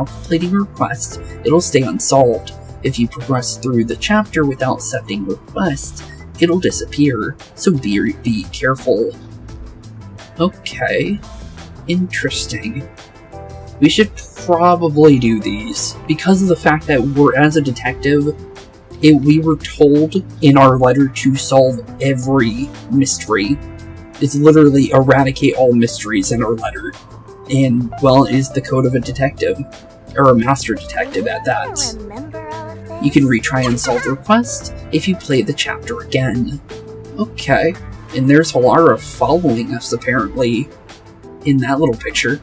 completing a request, it'll stay unsolved. If you progress through the chapter without accepting a request, it'll disappear, so be careful. Okay. Interesting. We should probably do these, because of the fact that we're, as a detective, we were told in our letter to solve every mystery. It's literally eradicate all mysteries in our letter. And, well, it is the code of a detective, or a master detective at that. You can retry unsolved requests if you play the chapter again. Okay. And there's Halara following us, apparently, in that little picture.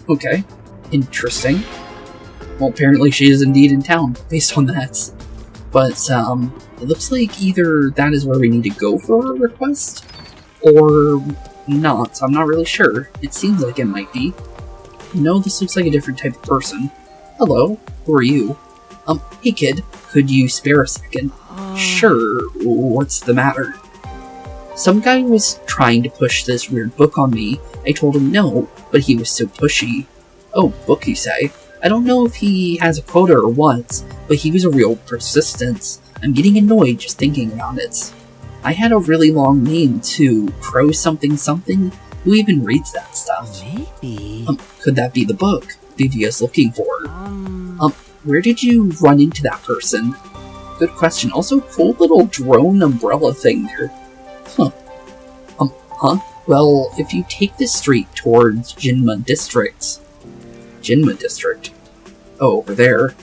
Okay. Interesting. Well, apparently she is indeed in town, based on that. But, it looks like either that is where we need to go for a request, or not. I'm not really sure. It seems like it might be. No, this looks like a different type of person. Hello, who are you? Hey kid, could you spare a second? Sure, what's the matter? Some guy was trying to push this weird book on me. I told him no, but he was so pushy. Oh, book you say? I don't know if he has a quota or what, but he was a real persistence. I'm getting annoyed just thinking about it. I had a really long name too, Crow something something. Who even reads that stuff? Maybe. Could that be the book Vivia's looking for? Where did you run into that person? Good question. Also, cool little drone umbrella thing there. Well, if you take this street towards Yuma District. Oh, over there.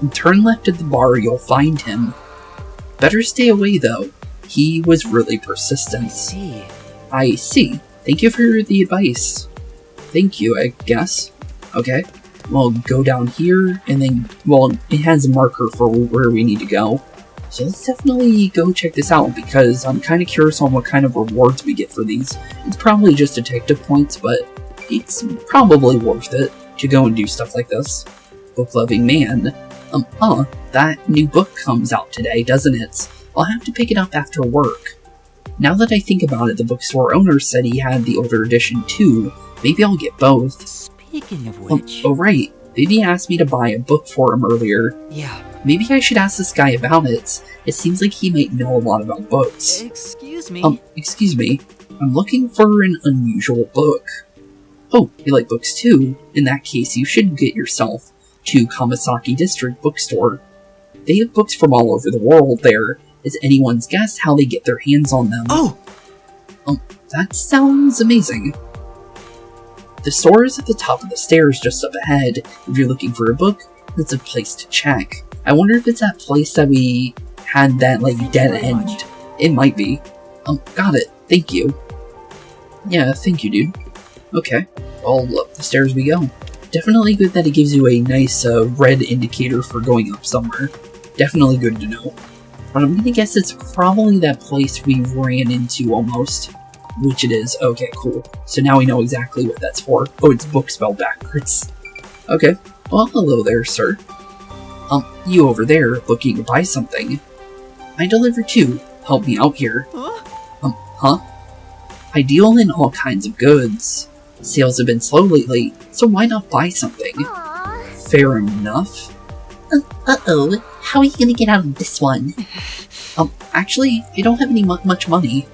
And turn left at the bar, you'll find him. Better stay away, though. He was really persistent. I see. Thank you for the advice. Thank you, I guess. Okay. Well, go down here, and then, well, it has a marker for where we need to go. So let's definitely go check this out, because I'm kind of curious on what kind of rewards we get for these. It's probably just detective points, but it's probably worth it to go and do stuff like this. Book-loving man. That new book comes out today, doesn't it? I'll have to pick it up after work. Now that I think about it, the bookstore owner said he had the older edition too. Maybe I'll get both. Speaking of which... Oh, right. Vivia asked me to buy a book for him earlier. Yeah. Maybe I should ask this guy about it. It seems like he might know a lot about books. Excuse me. Excuse me. I'm looking for an unusual book. Oh, you like books too? In that case, you should get yourself to Kamasaki District Bookstore. They have books from all over the world there. It's anyone's guess how they get their hands on them. Oh! That sounds amazing. The store is at the top of the stairs just up ahead. If you're looking for a book, that's a place to check. I wonder if it's that place that we had that, like, Thank you dead very end. much. It might be. Got it. Thank you. Yeah, thank you, dude. Okay. Well, up the stairs we go. Definitely good that it gives you a nice red indicator for going up somewhere. Definitely good to know. But I'm gonna guess it's probably that place we ran into almost. Which it is. Okay, cool. So now we know exactly what that's for. Oh, it's book spelled backwards. Okay. Well, hello there, sir. You over there looking to buy something. I deliver too. Help me out here. Huh? I deal in all kinds of goods. Sales have been slow lately, so why not buy something? Aww. Fair enough. Uh-oh. How are you gonna get out of this one? Actually, I don't have any much money.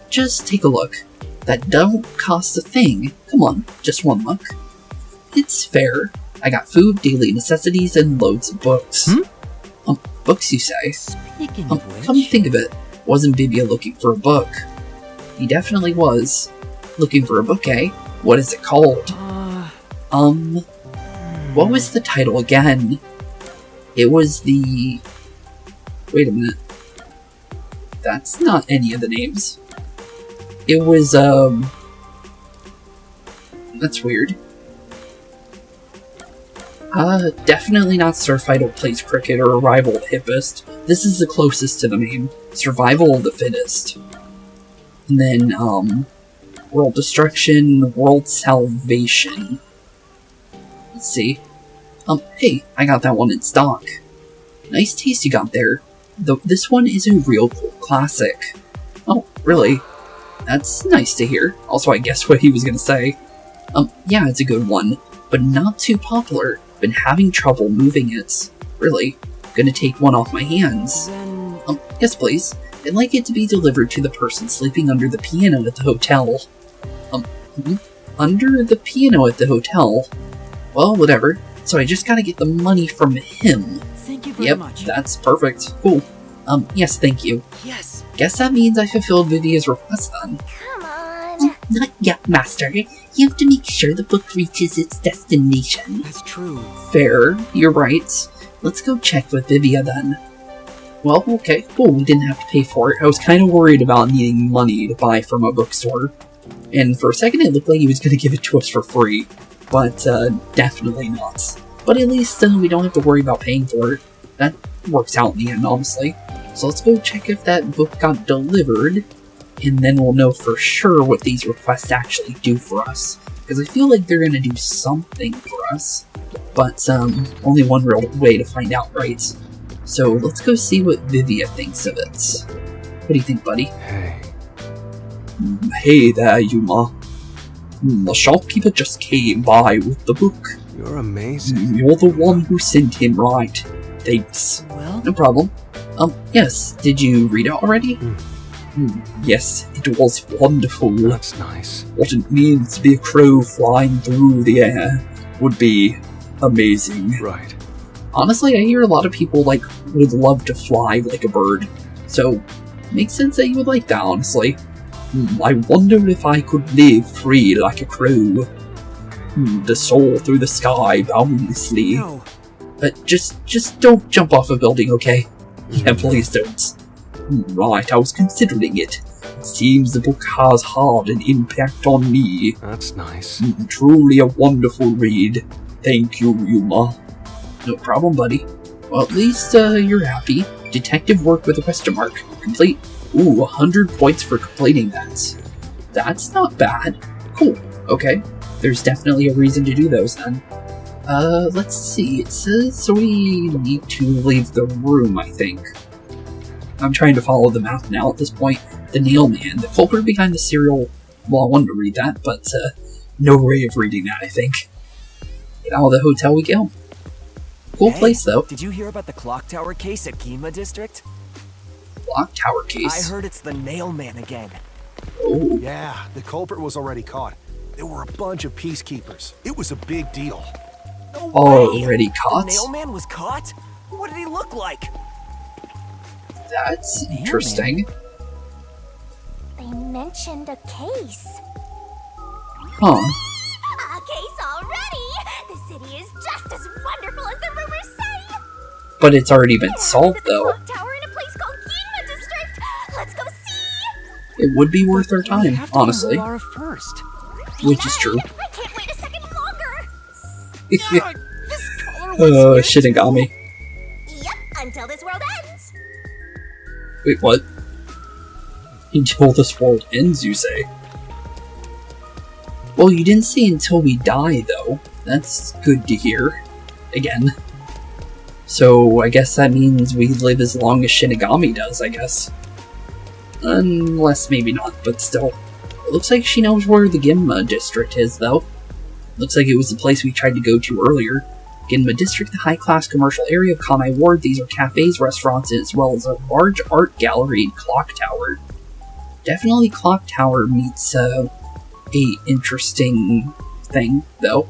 Just take a look. That don't cost a thing. Come on, just one look. It's fair. I got food, daily necessities, and loads of books. Books, you say? Speaking of which... Come to think of it, wasn't Vivia looking for a book? He definitely was. Looking for a book, eh? What is it called? What was the title again? It was the... Wait a minute. That's not any of the names. It was, That's weird. Definitely not Survival Plays Cricket or Arrival of the Hippest. This is the closest to the name. Survival of the Fittest. And then, World Destruction, World Salvation. Let's see. Hey, I got that one in stock. Nice taste you got there. Though this one is a real cool classic. Oh, really? That's nice to hear. Also, I guessed what he was gonna say. Yeah, it's a good one, but not too popular. Been having trouble moving it. Really? Gonna take one off my hands. Then... Yes please. I'd like it to be delivered to the person sleeping under the piano at the hotel. Under the piano at the hotel? Well, whatever. So I just gotta get the money from him. Thank you very much. Yep, that's perfect. Cool. Yes, thank you. Yes. Guess that means I fulfilled Vivia's request then. Come on. Not yet, Master. You have to make sure the book reaches its destination. That's true. Fair, you're right. Let's go check with Vivia then. Well, okay, cool, we didn't have to pay for it. I was kind of worried about needing money to buy from a bookstore. And for a second it looked like he was going to give it to us for free. But, definitely not. But at least we don't have to worry about paying for it. That works out in the end, honestly. So let's go check if that book got delivered, and then we'll know for sure what these requests actually do for us. Because I feel like they're gonna do something for us, but only one real way to find out, right? So let's go see what Vivia thinks of it. What do you think, buddy? Hey. Hey there, Yuma. The shopkeeper just came by with the book. You're amazing. You're the one who sent him, right? Thanks. Well... No problem. Yes, did you read it already? Yes, it was wonderful. That's nice. What it means to be a crow flying through the air would be amazing. Right. Honestly, I hear a lot of people, would love to fly like a bird. So, makes sense that you would like that, honestly. I wonder if I could live free like a crow. To soar through the sky boundlessly. No. Just don't jump off a building, okay? Yeah, please don't. Right, I was considering it. It seems the book has had an impact on me. That's nice. Truly a wonderful read. Thank you, Yuma. No problem, buddy. Well, at least, you're happy. Detective work with a question mark. Complete. Ooh, 100 points for completing that. That's not bad. Cool. Okay. There's definitely a reason to do those, then. Let's see. It says we need to leave the room, I think. I'm trying to follow the map now at this point. The nail man, the culprit behind the serial... Well, I wanted to read that, but, no way of reading that, I think. Get out of the hotel we go. Cool place, though. Did you hear about the clock tower case at Yuma District? Clock tower case. I heard it's the nail man again. Oh. Yeah, the culprit was already caught. There were a bunch of peacekeepers. It was a big deal. No way. Already caught? The nail man was caught? What did he look like? That's interesting. They mentioned a case. Huh. A case already! The city is just as wonderful as the rumors say! But it's already been solved, The though. clock tower in a It would be worth our time, honestly. Halara first. Which is true. I can't wait a second longer! This color was Shinigami. Yep, until this world ends! Wait, what? Until this world ends, you say? Well, you didn't say until we die, though. That's good to hear. Again. So, I guess that means we live as long as Shinigami does, I guess. Unless maybe not, but still. It looks like she knows where the Yuma district is, though. Looks like it was the place we tried to go to earlier. Yuma district, the high-class commercial area of Kanai Ward. These are cafes, restaurants, as well as a large art gallery and clock tower. Definitely clock tower meets, a interesting thing, though.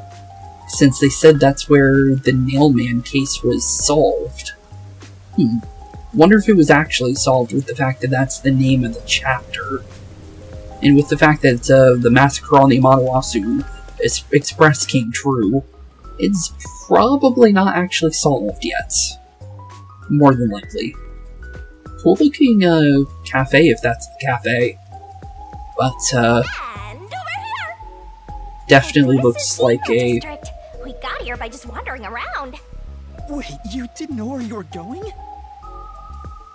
Since they said that's where the Nailman case was solved. Wonder if it was actually solved with the fact that that's the name of the chapter. And with the fact that the massacre on the Amaterasu Express came true, it's probably not actually solved yet. More than likely. Cool looking cafe if that's the cafe. But And over here! definitely This looks is like Yuma a... district. We got here by just wandering around. Wait, you didn't know where you were going?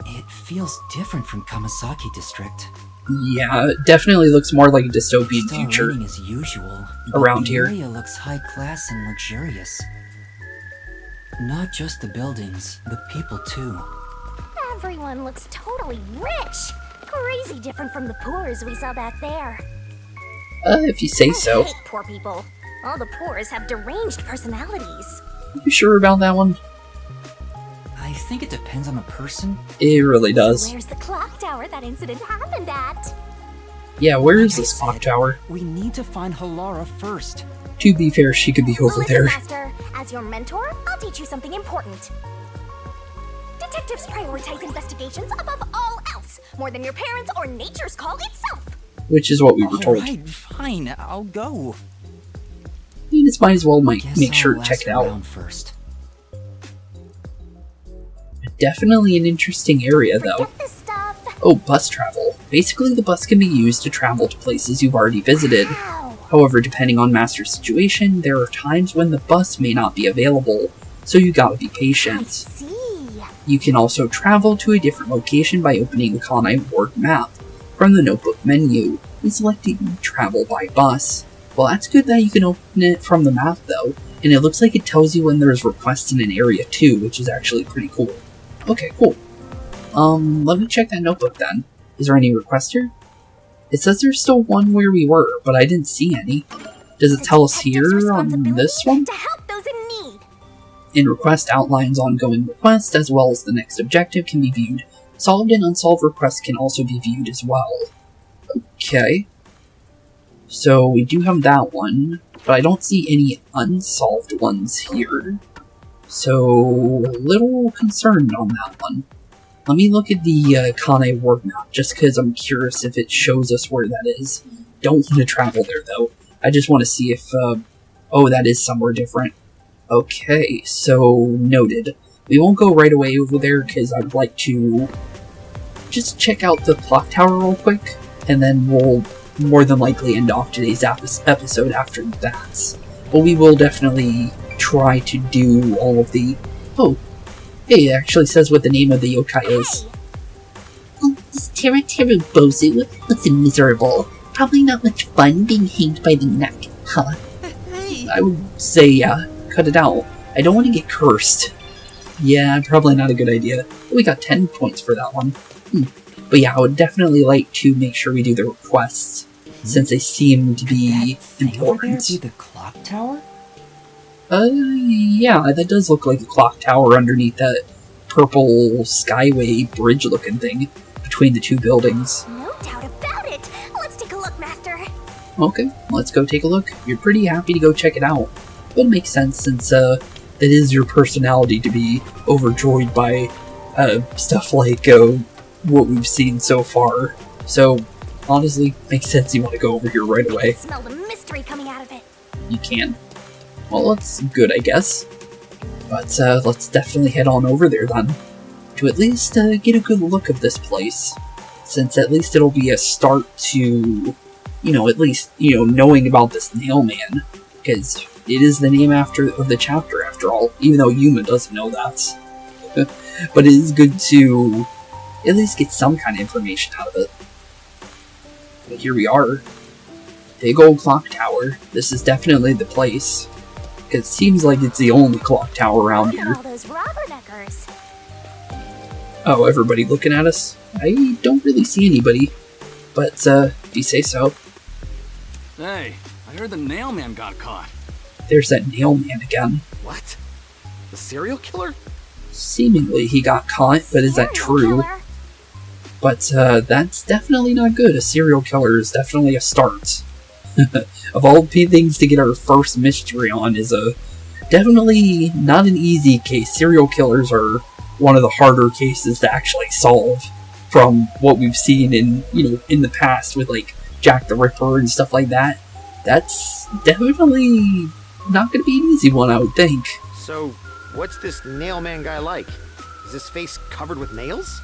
It feels different from Kamasaki District. Yeah, it definitely looks more like a dystopian Still future. raining as usual, but around the here. area looks high class and luxurious. Not just the buildings, the people too. Everyone looks totally rich. Crazy different from the poors we saw back there. If you say so. I hate poor people. All the poors have deranged personalities. You sure about that one? I think it depends on the person. It really does. So where's the clock tower that incident happened at? Yeah, where is Like I this clock said, tower? We need to find Halara first. To be fair, she could be over Listen, there. Master, as your mentor, I'll teach you something important. Detectives prioritize investigations above all else, more than your parents or nature's call itself. Which is what we were told. Alright, fine, I'll go. You just might as well make Guess sure I'll to check ask it out. around first. Definitely an interesting area, though. Forget this stuff. Oh, bus travel. Basically, the bus can be used to travel to places you've already visited. Wow. However, depending on Master's situation, there are times when the bus may not be available, so you gotta be I patient. see. You can also travel to a different location by opening the Kanai Ward map from the notebook menu and selecting travel by bus. Well, that's good that you can open it from the map, though, and it looks like it tells you when there's requests in an area too, which is actually pretty cool. Okay, cool. Let me check that notebook then. Is there any request here? It says there's still one where we were, but I didn't see any. Does it tell us here on this one? To help those in need. In request outlines ongoing requests as well as the next objective can be viewed. Solved and unsolved requests can also be viewed as well. Okay. So we do have that one, but I don't see any unsolved ones here. So a little concerned on that one. Let me look at the Kanai Ward map, just because I'm curious if it shows us where that is. Don't want to travel there, though. I just want to see if, oh, that is somewhere different. Okay, so noted. We won't go right away over there, because I'd like to just check out the clock tower real quick, and then we'll more than likely end off today's episode after that. But we will definitely try to do all of the... Oh, hey, it actually says what the name of the yokai is. Oh, this Terra Bozu looks miserable. Probably not much fun being hanged by the neck, huh? I would say, yeah, cut it out. I don't want to get cursed. Yeah, probably not a good idea. We got 10 points for that one. But yeah, I would definitely like to make sure we do the requests, since they seem to be important. Be the clock tower? Yeah, that does look like a clock tower underneath that purple skyway bridge looking thing between the two buildings. No doubt about it. Let's take a look, Master. Okay, let's go take a look. You're pretty happy to go check it out. But it makes sense since it is your personality to be overjoyed by stuff like what we've seen so far. So, honestly, makes sense you want to go over here right away. Smell the mystery coming out of it. You can. Well, that's good, I guess. But let's definitely head on over there then, to at least get a good look of this place. since at least it'll be a start to, at least, knowing about this nail man, because it is the name of the chapter after all, even though Yuma doesn't know that. But it is good to at least get some kind of information out of it. But here we are. Big old clock tower. This is definitely the place. It seems like it's the only clock tower around here. All those rubberneckers. Oh, everybody looking at us? I don't really see anybody. But, do you say so? Hey, I heard the nail man got caught. There's that nail man again. What? The serial killer? Seemingly he got caught, but is that true? Killer. But, that's definitely not good. A serial killer is definitely a start. Of all things to get our first mystery on is definitely not an easy case. Serial killers are one of the harder cases to actually solve from what we've seen in the past with like Jack the Ripper and stuff like that. That's definitely not going to be an easy one, I would think. So, what's this nail man guy like? Is his face covered with nails?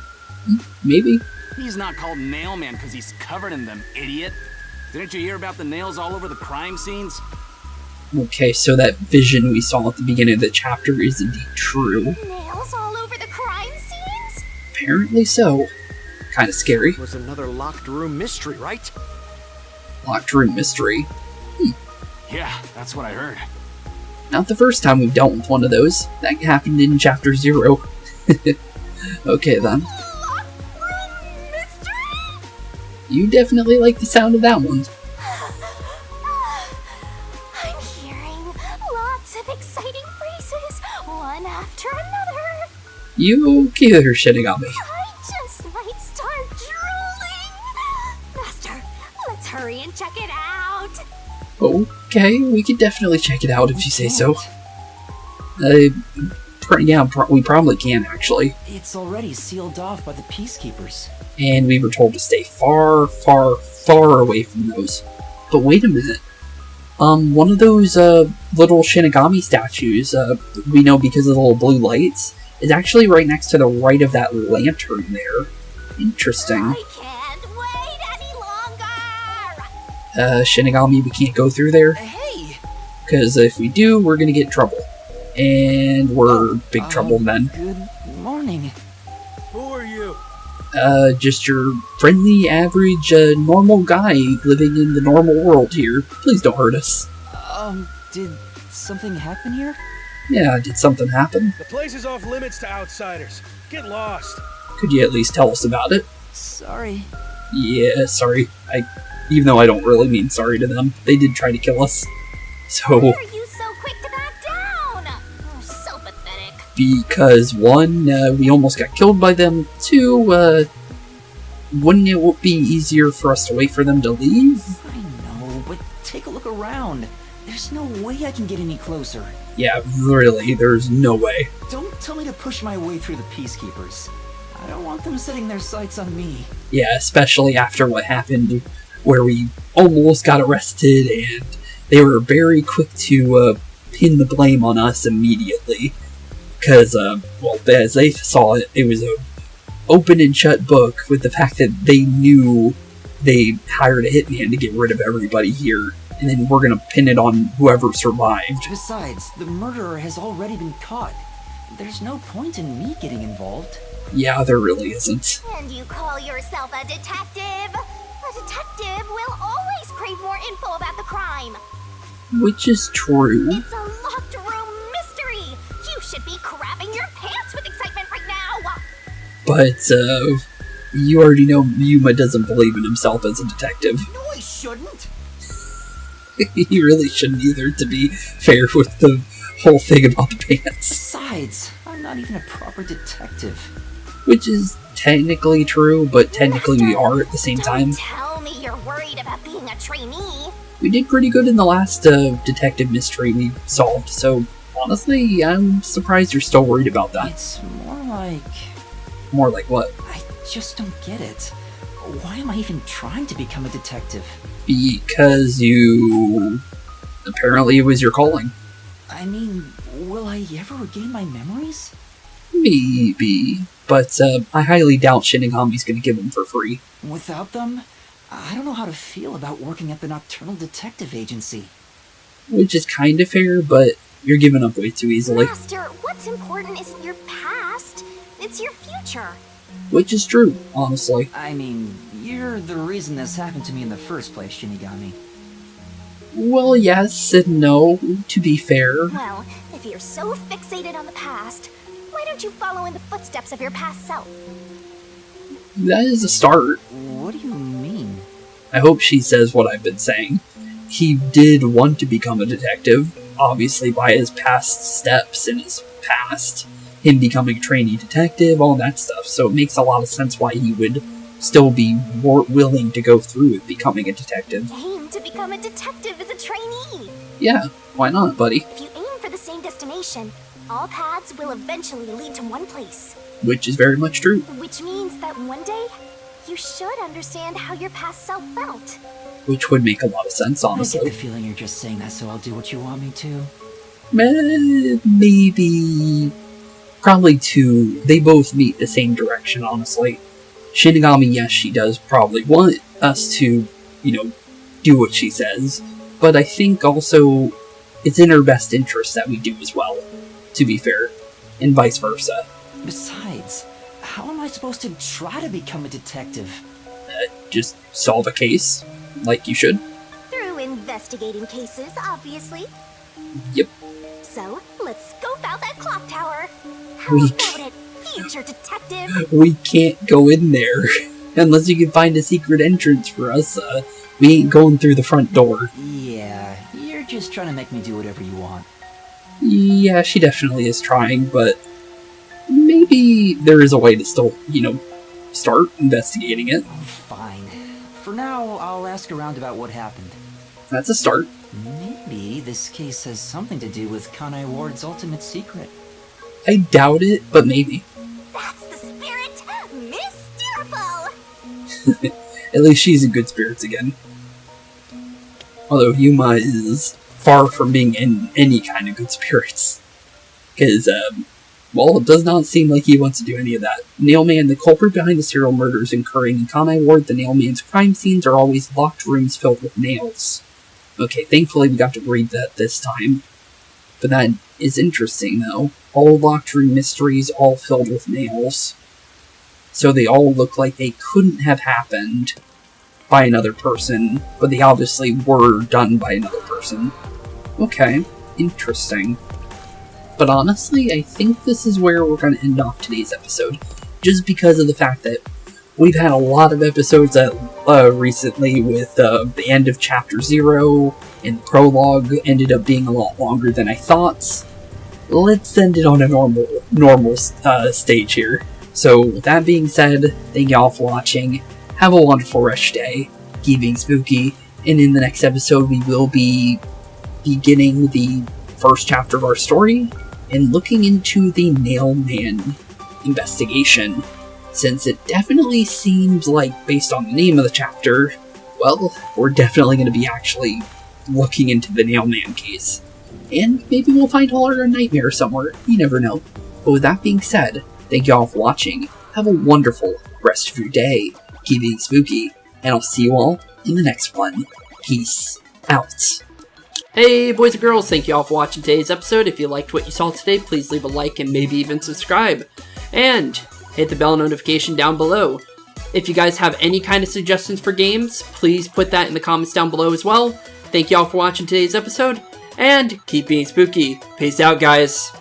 Maybe. He's not called nail man because he's covered in them, idiot. Didn't you hear about the nails all over the crime scenes? Okay, so that vision we saw at the beginning of the chapter is indeed true. Nails all over the crime scenes? Apparently so. Kind of scary. It was another locked room mystery, right? Locked room mystery. Yeah, that's what I heard. Not the first time we've dealt with one of those. That happened in chapter 0. Okay then. You definitely like the sound of that one. I'm hearing lots of exciting phrases, one after another. You okay there, Shinigami? I just might start drooling. Master, let's hurry and check it out. Okay, we could definitely check it out if you say so. We probably can, actually. It's already sealed off by the peacekeepers. And we were told to stay far, far, far away from those. But wait a minute. One of those, little Shinigami statues, we know because of the little blue lights, is actually right next to the right of that lantern there. Interesting. I can't wait any longer. Shinigami, we can't go through there. Hey! Because if we do, we're gonna get in trouble. And we're big trouble then. Good morning. Who are you? Just your friendly, average, normal guy living in the normal world here. Please don't hurt us. Did something happen here? Yeah, did something happen? The place is off limits to outsiders. Get lost. Could you at least tell us about it? Sorry. Yeah, sorry. Even though I don't really mean sorry to them, they did try to kill us. So, Why are you so quick to back down? You're so pathetic. because 1, we almost got killed by them, 2, wouldn't it be easier for us to wait for them to leave? I know, but take a look around. There's no way I can get any closer. Yeah, really, there's no way. Don't tell me to push my way through the peacekeepers. I don't want them setting their sights on me. Yeah, especially after what happened, where we almost got arrested, and they were very quick to pin the blame on us immediately. Because, as they saw it, it was an open and shut book with the fact that they knew they hired a hitman to get rid of everybody here, and then we're gonna pin it on whoever survived. Besides, the murderer has already been caught. There's no point in me getting involved. Yeah, there really isn't. And you call yourself a detective? A detective will always crave more info about the crime. Which is true. It's a locked room mystery. You should be crapping your pants with excitement right now. But, you already know Yuma doesn't believe in himself as a detective. No, I shouldn't! He really shouldn't either, to be fair with the whole thing about the pants. Besides, I'm not even a proper detective. Which is technically true, but technically we are at the same time. Don't tell me you're worried about being a trainee. We did pretty good in the last detective mystery we solved, so honestly, I'm surprised you're still worried about that. It's more like... More like what? I just don't get it. Why am I even trying to become a detective? Because you... Apparently it was your calling. I mean, will I ever regain my memories? Maybe. But I highly doubt Shinigami's gonna give them for free. Without them, I don't know how to feel about working at the Nocturnal Detective Agency. Which is kind of fair, but you're giving up way too easily. Master, what's important isn't your past, it's your future. Which is true, honestly. I mean, you're the reason this happened to me in the first place, Shinigami. Well, yes and no, to be fair. Well, if you're so fixated on the past, why don't you follow in the footsteps of your past self? That is a start. What do you mean? I hope she says what I've been saying. He did want to become a detective, obviously by his past steps in his past. Him becoming a trainee detective, all that stuff, so it makes a lot of sense why he would still be more willing to go through with becoming a detective. Aim to become a detective as a trainee! Yeah, why not, buddy? If you aim for the same destination, all paths will eventually lead to one place. Which is very much true. Which means that one day, you should understand how your past self felt. Which would make a lot of sense, honestly. I get the feeling you're just saying that so I'll do what you want me to. Maybe... Probably two. They both meet the same direction, honestly. Shinigami, yes, she does probably want us to, do what she says. But I think also it's in her best interest that we do as well, to be fair. And vice versa. Besides, how am I supposed to try to become a detective? Just solve a case, like you should. Through investigating cases, obviously. Yep. So, let's scope out that clock tower. How We about it, future detective? We can't go in there. Unless you can find a secret entrance for us. We ain't going through the front door. Yeah, you're just trying to make me do whatever you want. Yeah, she definitely is trying, but maybe there is a way to still, start investigating it. Fine. For now, I'll ask around about what happened. That's a start. Maybe this case has something to do with Kanai Ward's ultimate secret. I doubt it, but maybe. That's the spirit! Miss Tearful! At least she's in good spirits again. Although Yuma is far from being in any kind of good spirits. Because, it does not seem like he wants to do any of that. Nailman, the culprit behind the serial murders occurring in Kanai Ward, the Nailman's crime scenes are always locked rooms filled with nails. Okay, thankfully we got to read that this time. But that is interesting, though. All locked room mysteries, all filled with nails. So they all look like they couldn't have happened by another person, but they obviously were done by another person. Okay, interesting. But honestly, I think this is where we're going to end off today's episode. Just because of the fact that we've had a lot of episodes that recently with the end of Chapter 0, and the prologue ended up being a lot longer than I thought. Let's end it on a normal stage here. So, with that being said, thank y'all for watching. Have a wonderful rest day. Keep being spooky. And in the next episode, we will be beginning the first chapter of our story and looking into the Nailman investigation. Since it definitely seems like, based on the name of the chapter, well, we're definitely going to be actually looking into the Nailman case. And maybe we'll find Halara a nightmare somewhere, you never know. But with that being said, thank you all for watching, have a wonderful rest of your day, keep being spooky, and I'll see you all in the next one. Peace out. Hey boys and girls, thank you all for watching today's episode. If you liked what you saw today, please leave a like and maybe even subscribe. And hit the bell notification down below. If you guys have any kind of suggestions for games, please put that in the comments down below as well. Thank you all for watching today's episode, and keep being spooky. Peace out, guys.